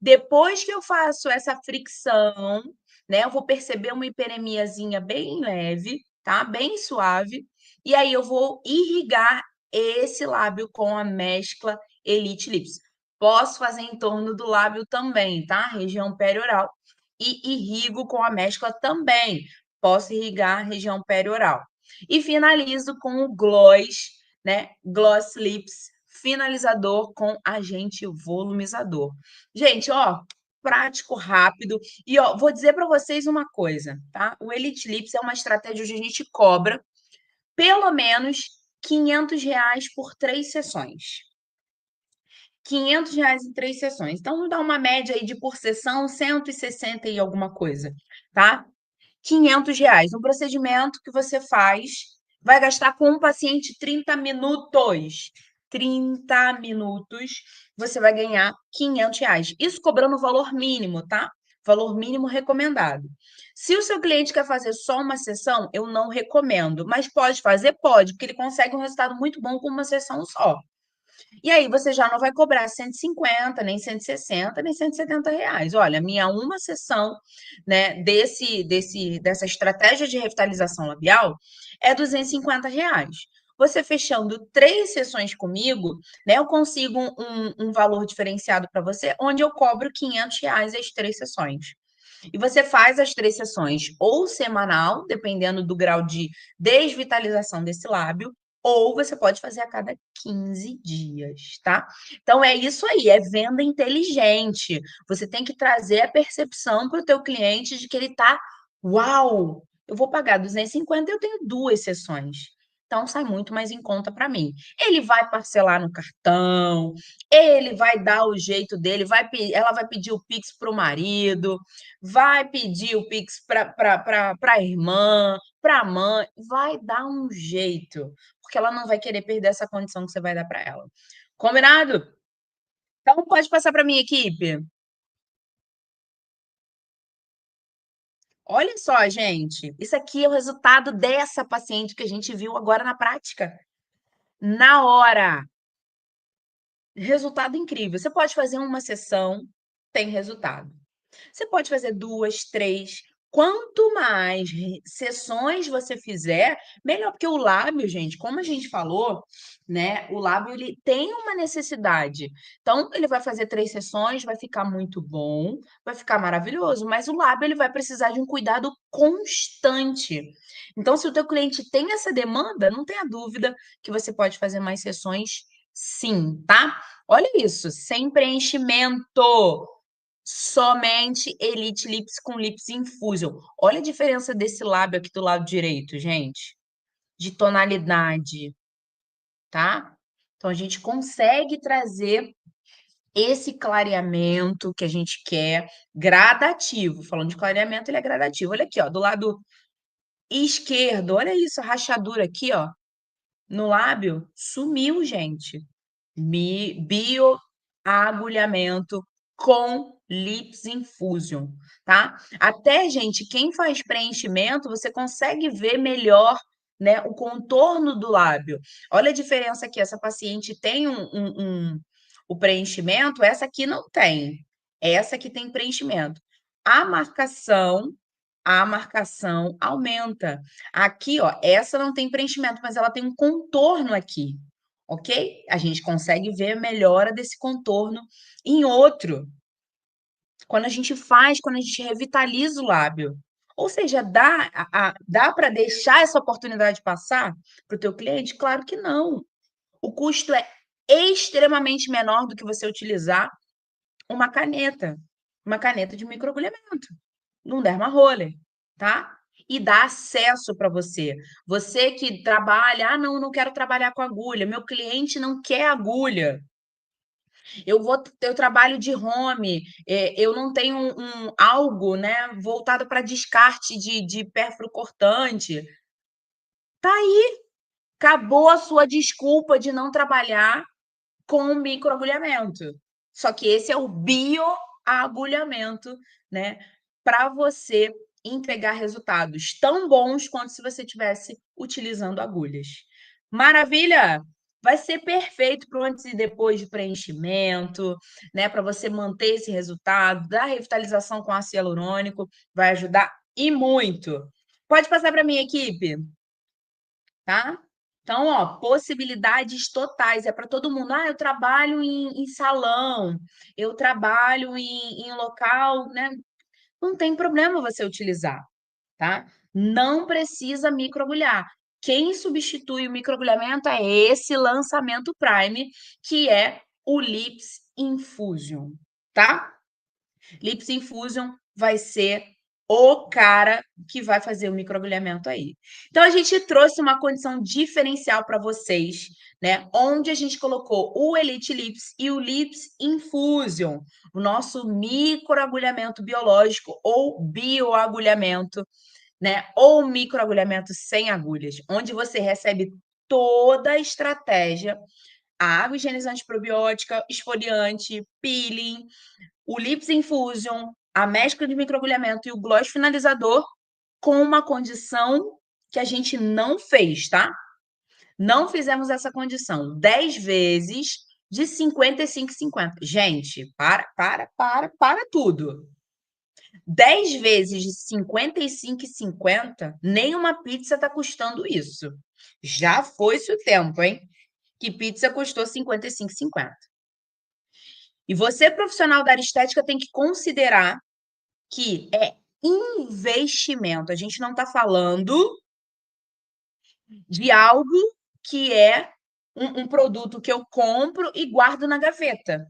Depois que eu faço essa fricção, né, eu vou perceber uma hiperemiazinha bem leve, tá? Bem suave. E aí eu vou irrigar esse lábio com a mescla Elite Lips. Posso fazer em torno do lábio também, tá? Região perioral. E irrigo com a mescla também. Posso irrigar a região perioral. E finalizo com o gloss, né? Gloss Lips, finalizador com agente volumizador. Gente, ó, prático, rápido. E ó, vou dizer para vocês uma coisa, tá? O Elite Lips é uma estratégia onde a gente cobra pelo menos R$ 500 por 3 sessões. R$ 500 em 3 sessões. Então, vamos dar uma média aí de por sessão, 160 e alguma coisa, tá? R$ 500. Um procedimento que você faz, vai gastar com um paciente 30 minutos. 30 minutos, você vai ganhar R$ 500. Isso cobrando o valor mínimo, tá? Valor mínimo recomendado. Se o seu cliente quer fazer só uma sessão, eu não recomendo. Mas pode fazer? Pode, porque ele consegue um resultado muito bom com uma sessão só. E aí você já não vai cobrar 150, nem 160, nem R$ 170. Olha, minha uma sessão, né, dessa estratégia de revitalização labial é R$ 250. Você fechando 3 sessões comigo, né, eu consigo um valor diferenciado para você, onde eu cobro R$ 500 as 3 sessões. E você faz as 3 sessões ou semanal, dependendo do grau de desvitalização desse lábio, ou você pode fazer a cada 15 dias, tá? Então é isso aí, é venda inteligente. Você tem que trazer a percepção para o teu cliente de que ele tá, uau, eu vou pagar 250 e eu tenho 2 sessões. Então sai muito mais em conta para mim. Ele vai parcelar no cartão, ele vai dar o jeito dele, ela vai pedir o Pix para o marido, vai pedir o Pix para a irmã, para a mãe, vai dar um jeito, porque ela não vai querer perder essa condição que você vai dar para ela. Combinado? Então pode passar para minha equipe. Olha só, gente, isso aqui é o resultado dessa paciente que a gente viu agora na prática. Na hora. Resultado incrível. Você pode fazer uma sessão, tem resultado. Você pode fazer 2, 3. Quanto mais sessões você fizer, melhor, porque o lábio, gente, como a gente falou, né? O lábio ele tem uma necessidade. Então, ele vai fazer 3 sessões, vai ficar muito bom, vai ficar maravilhoso, mas o lábio ele vai precisar de um cuidado constante. Então, se o teu cliente tem essa demanda, não tenha dúvida que você pode fazer mais sessões, sim, tá? Olha isso, sem preenchimento. Somente Elite Lips com Lips Infusion. Olha a diferença desse lábio aqui do lado direito, gente. De tonalidade, tá? Então, a gente consegue trazer esse clareamento que a gente quer gradativo. Falando de clareamento, ele é gradativo. Olha aqui, ó, do lado esquerdo. Olha isso, a rachadura aqui, ó, no lábio. Sumiu, gente. Bioagulhamento com Lips Infusion, tá? Até, gente, quem faz preenchimento, você consegue ver melhor, né, o contorno do lábio. Olha a diferença aqui, essa paciente tem o preenchimento, essa aqui não tem. Essa aqui tem preenchimento. A marcação aumenta. Aqui, ó, essa não tem preenchimento, mas ela tem um contorno aqui, ok? A gente consegue ver a melhora desse contorno em outro. Quando a gente revitaliza o lábio. Ou seja, dá para deixar essa oportunidade passar para o teu cliente? Claro que não. O custo é extremamente menor do que você utilizar uma caneta de microagulhamento num derma roller, tá? E dá acesso para você. Você que trabalha, não, não quero trabalhar com agulha, meu cliente não quer agulha. Eu trabalho de home, eu não tenho algo, né, voltado para descarte de pérfuro cortante. Tá aí, acabou a sua desculpa de não trabalhar com microagulhamento. Só que esse é o bioagulhamento, né? Para você entregar resultados tão bons quanto se você estivesse utilizando agulhas. Maravilha! vai ser perfeito para o antes e depois de preenchimento, né? Para você manter esse resultado, da revitalização com ácido hialurônico, vai ajudar e muito. Pode passar para minha equipe, tá? Então, ó, possibilidades totais, é para todo mundo. Ah, eu trabalho em salão, eu trabalho em local, né? Não tem problema você utilizar, tá? Não precisa microagulhar. Quem substitui o microagulhamento é esse lançamento Prime, que é o Lips Infusion, tá? Lips Infusion vai ser o cara que vai fazer o microagulhamento aí. Então, a gente trouxe uma condição diferencial para vocês, né? Onde a gente colocou o Elite Lips e o Lips Infusion, o nosso microagulhamento biológico ou bioagulhamento, né? Ou microagulhamento sem agulhas, onde você recebe toda a estratégia, a água higienizante probiótica, esfoliante, peeling, o Lips Infusion, a mescla de microagulhamento e o gloss finalizador com uma condição que a gente não fez, tá? Não fizemos essa condição. 10 vezes de 55,50. Gente, para tudo. 10 vezes de 55,50, nenhuma pizza está custando isso. Já foi-se o tempo, hein? Que pizza custou 55,50. E você, profissional da área estética, tem que considerar que é investimento. A gente não está falando de algo que é um produto que eu compro e guardo na gaveta.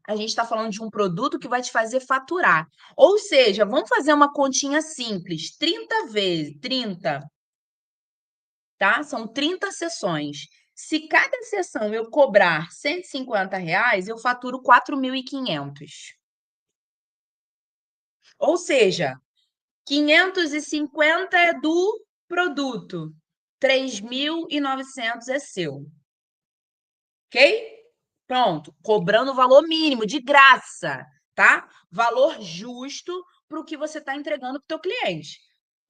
A gente está falando de um produto que vai te fazer faturar. Ou seja, vamos fazer uma continha simples, 30 vezes, 30, tá? São 30 sessões. Se cada sessão eu cobrar R$ 150, eu faturo 4.500. Ou seja, 550 é do produto, 3.900 é seu. Ok? Pronto, cobrando o valor mínimo, de graça, tá? Valor justo para o que você está entregando para o teu cliente,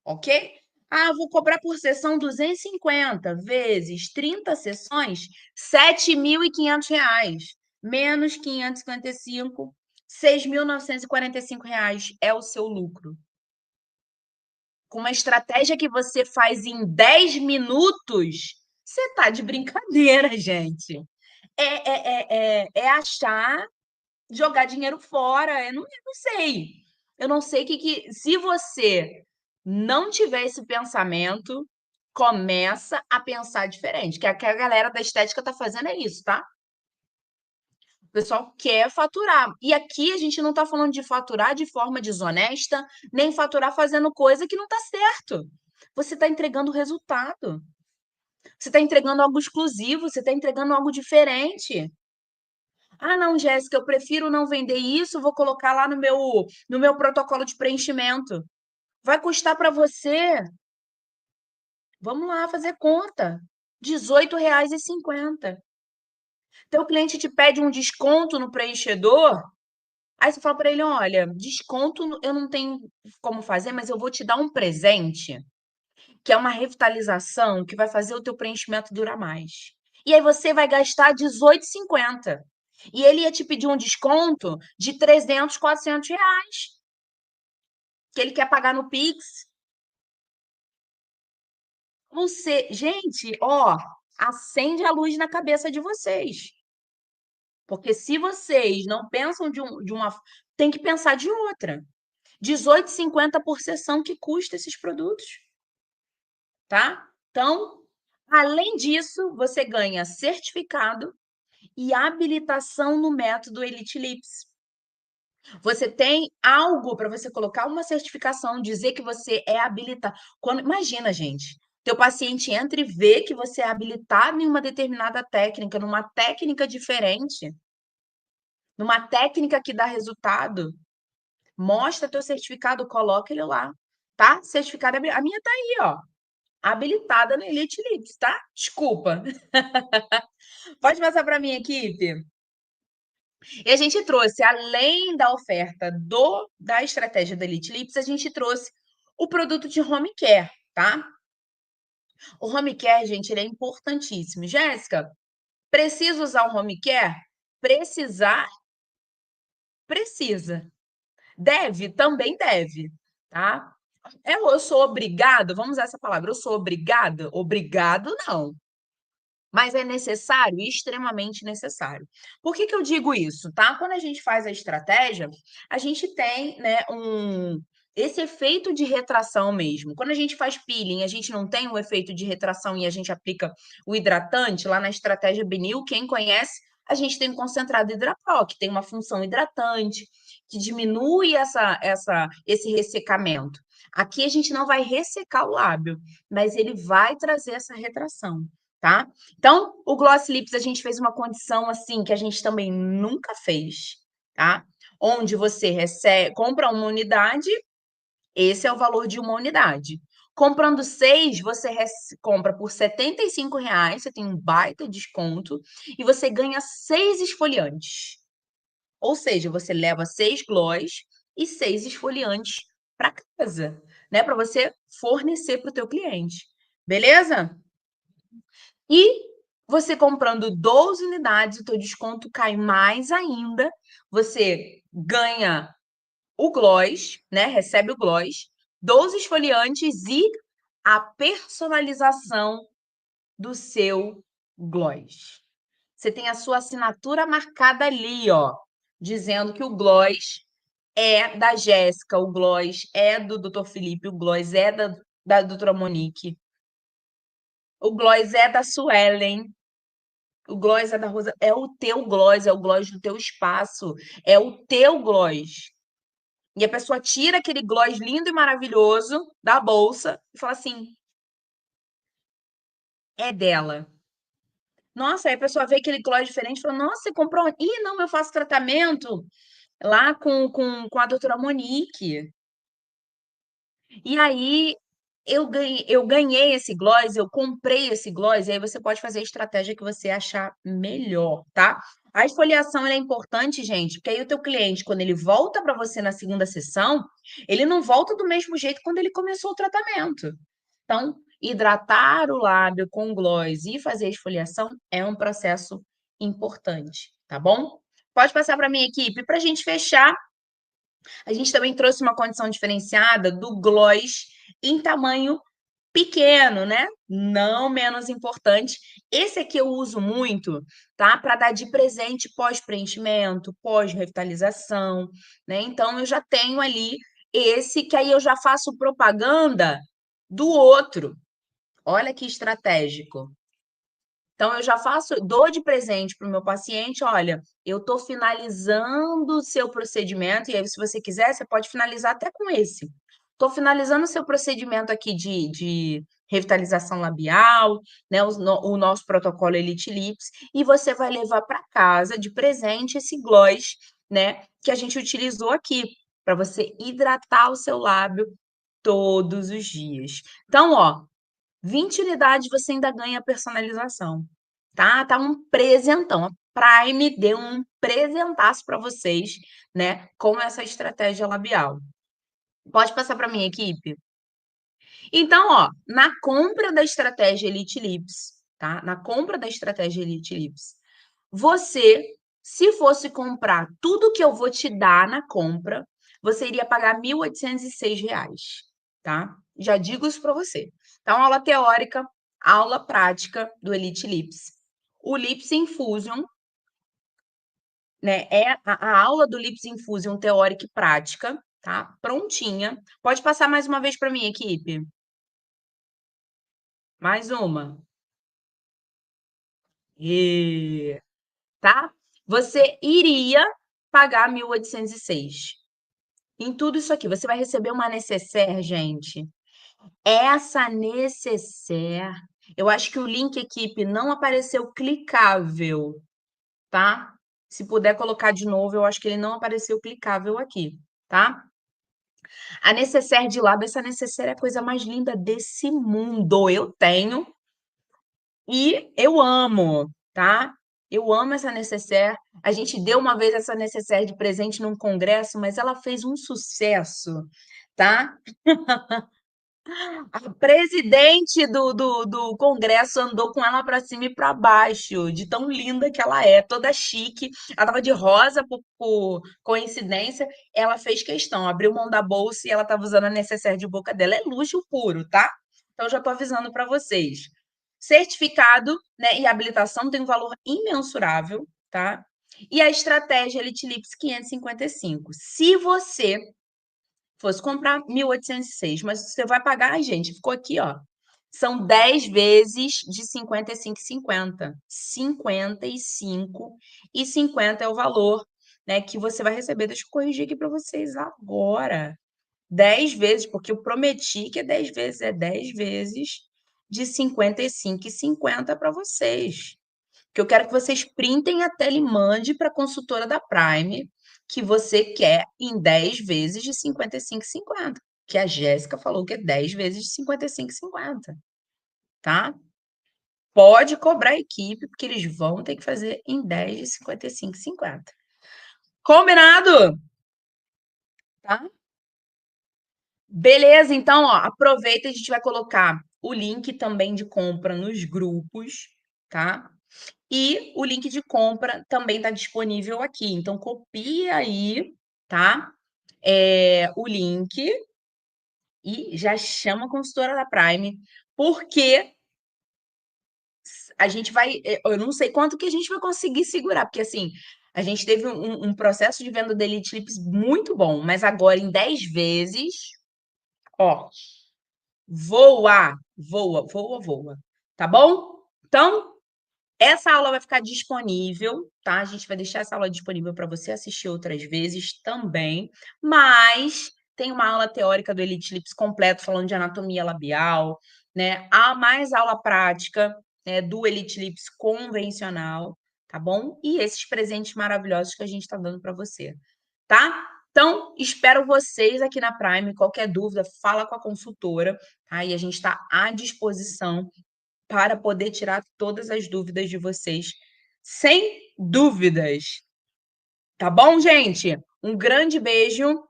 ok? Ah, vou cobrar por sessão 250 vezes 30 sessões, R$ 7.500, menos 555, R$ 6.945 é o seu lucro. Com uma estratégia que você faz em 10 minutos, você tá de brincadeira, gente. É achar, jogar dinheiro fora. Eu não sei. Eu não sei se você não tiver esse pensamento, começa a pensar diferente. Que a galera da estética tá fazendo é isso, tá? O pessoal quer faturar. E aqui a gente não está falando de faturar de forma desonesta, nem faturar fazendo coisa que não está certo. Você está entregando resultado. Você está entregando algo exclusivo, você está entregando algo diferente. Ah, não, Jéssica, eu prefiro não vender isso, vou colocar lá no meu protocolo de preenchimento. Vai custar para você, vamos lá fazer conta, R$ 18,50. Teu cliente te pede um desconto no preenchedor, aí você fala para ele: olha, desconto eu não tenho como fazer, mas eu vou te dar um presente, que é uma revitalização que vai fazer o teu preenchimento durar mais. E aí você vai gastar R$ 18,50. E ele ia te pedir um desconto de 300, R$ 400, que ele quer pagar no Pix. Gente, ó, acende a luz na cabeça de vocês. Porque se vocês não pensam de uma, tem que pensar de outra. R$ 18,50 por sessão que custa esses produtos, tá? Então, além disso, você ganha certificado e habilitação no método Elite Lips. Você tem algo para você colocar uma certificação, dizer que você é habilitado. Imagina, gente, teu paciente entra e vê que você é habilitado em uma determinada técnica, numa técnica diferente, numa técnica que dá resultado. Mostra teu certificado, coloca ele lá, tá? Certificado, a minha tá aí, ó, habilitada no Elite Lips, tá? Desculpa. Pode passar para minha equipe? E a gente trouxe, além da oferta da estratégia da Elite Lips, a gente trouxe o produto de home care, tá? O home care, gente, ele é importantíssimo. Jéssica, precisa usar o home care? Precisar, precisa. Deve? Também deve, tá? Eu sou obrigado, vamos usar essa palavra, eu sou obrigada? Obrigado, não. Mas é necessário? Extremamente necessário. Por que que eu digo isso, tá? Quando a gente faz a estratégia, a gente tem, né, esse efeito de retração mesmo. Quando a gente faz peeling, a gente não tem o efeito de retração e a gente aplica o hidratante, lá na estratégia Benil, quem conhece, a gente tem um concentrado Hidrapro, que tem uma função hidratante, que diminui esse ressecamento. Aqui a gente não vai ressecar o lábio, mas ele vai trazer essa retração, tá? Então, o Gloss Lips a gente fez uma condição assim que a gente também nunca fez, tá? Onde você compra uma unidade, esse é o valor de uma unidade. Comprando 6, você compra por R$ 75, você tem um baita desconto e você ganha 6 esfoliantes. Ou seja, você leva 6 gloss e 6 esfoliantes para casa, né? Para você fornecer para o teu cliente. Beleza? E você comprando 12 unidades, o teu desconto cai mais ainda. Você ganha o gloss, né? Recebe o gloss, 12 esfoliantes e a personalização do seu gloss. Você tem a sua assinatura marcada ali, ó, dizendo que o gloss é da Jéssica, o gloss é do Dr. Felipe, o gloss é da doutora Monique, o gloss é da Suelen, o gloss é da Rosa, é o teu gloss, é o gloss do teu espaço, é o teu gloss. E a pessoa tira aquele gloss lindo e maravilhoso da bolsa e fala assim: é dela. Nossa, aí a pessoa vê aquele gloss diferente e fala: nossa, você comprou? Ih, não, eu faço tratamento lá com a doutora Monique. E aí eu ganhei esse gloss, eu comprei esse gloss, e aí você pode fazer a estratégia que você achar melhor, tá? A esfoliação ela é importante, gente, porque aí o teu cliente, quando ele volta para você na segunda sessão, ele não volta do mesmo jeito quando ele começou o tratamento. Então, hidratar o lábio com gloss e fazer a esfoliação é um processo importante, tá bom? Pode passar para minha equipe. Para a gente fechar, a gente também trouxe uma condição diferenciada do gloss em tamanho pequeno, né? Não menos importante. Esse aqui eu uso muito, tá? Para dar de presente pós-preenchimento, pós-revitalização, né? Então eu já tenho ali esse que aí eu já faço propaganda do outro. Olha que estratégico. Então, eu já dou de presente para o meu paciente, olha, eu estou finalizando o seu procedimento, e aí, se você quiser, você pode finalizar até com esse. Estou finalizando o seu procedimento aqui de revitalização labial, né? O nosso protocolo Elite Lips, e você vai levar para casa de presente esse gloss, né? Que a gente utilizou aqui, para você hidratar o seu lábio todos os dias. Então, ó, 20 unidades você ainda ganha personalização, tá? Tá um presentão. A Prime deu um presentaço para vocês, né? Com essa estratégia labial. Pode passar para minha equipe? Então, ó, na compra da estratégia Elite Lips, tá? Na compra da estratégia Elite Lips, você, se fosse comprar tudo que eu vou te dar na compra, você iria pagar R$ 1.806, tá? Já digo isso para você. Então, aula teórica, aula prática do Elite Lips. O Lips Infusion, né? É a aula do Lips Infusion teórica e prática, tá? Prontinha. Pode passar mais uma vez para mim, equipe. Mais uma. E, tá? Você iria pagar 1.806. Em tudo isso aqui, você vai receber uma necessaire, gente. Essa necessaire, eu acho que o link equipe não apareceu clicável, tá? Se puder colocar de novo, eu acho que ele não apareceu clicável aqui, tá? A necessaire de lado, essa necessaire é a coisa mais linda desse mundo. Eu tenho e eu amo, tá? Eu amo essa necessaire. A gente deu uma vez essa necessaire de presente num congresso, mas ela fez um sucesso, tá? A presidente do Congresso andou com ela para cima e para baixo, de tão linda que ela é, toda chique. Ela tava de rosa por coincidência. Ela fez questão, abriu mão da bolsa e ela tava usando a necessaire de boca dela. É luxo puro, tá? Então já tô avisando para vocês. Certificado, né, e habilitação tem um valor imensurável, tá? E a estratégia Elite Lips 555. Se você fosse comprar 1.806, mas você vai pagar, ai, gente, ficou aqui, ó. São 10 vezes de 55,50. 55,50 é o valor, né, que você vai receber. Deixa eu corrigir aqui para vocês agora. 10 vezes, porque eu prometi que é 10 vezes, é 10 vezes de 55,50 para vocês. Que eu quero que vocês printem a tela e mande para a consultora da Prime que você quer em 10 vezes de 55,50. Que a Jéssica falou que é 10 vezes de 55,50. Tá? Pode cobrar a equipe, porque eles vão ter que fazer em 10 de 55,50. Combinado? Tá? Beleza, então, ó, aproveita, a gente vai colocar o link também de compra nos grupos, tá? E o link de compra também está disponível aqui. Então, copia aí, tá? O link e já chama a consultora da Prime, porque a gente vai. Eu não sei quanto que a gente vai conseguir segurar, porque assim. A gente teve um processo de venda da Elite Lips muito bom, mas agora em 10 vezes, ó, voa, voa, voa, voa. Tá bom? Então, essa aula vai ficar disponível, tá? A gente vai deixar essa aula disponível para você assistir outras vezes também, mas tem uma aula teórica do Elite Lips completo falando de anatomia labial, né? Há mais aula prática, né, do Elite Lips convencional, tá bom? E esses presentes maravilhosos que a gente está dando para você, tá? Então, espero vocês aqui na Prime. Qualquer dúvida, fala com a consultora, tá? E a gente está à disposição para poder tirar todas as dúvidas de vocês, sem dúvidas. Tá bom, gente? Um grande beijo.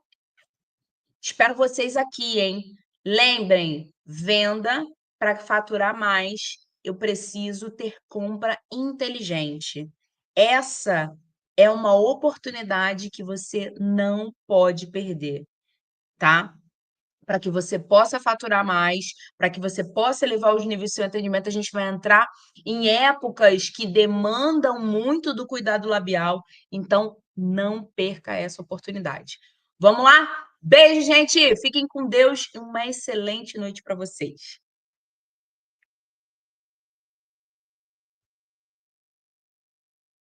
Espero vocês aqui, hein? Lembrem, venda para faturar mais. Eu preciso ter compra inteligente. Essa é uma oportunidade que você não pode perder, tá? Para que você possa faturar mais, para que você possa elevar os níveis do seu atendimento, a gente vai entrar em épocas que demandam muito do cuidado labial, então não perca essa oportunidade. Vamos lá? Beijo, gente! Fiquem com Deus e uma excelente noite para vocês.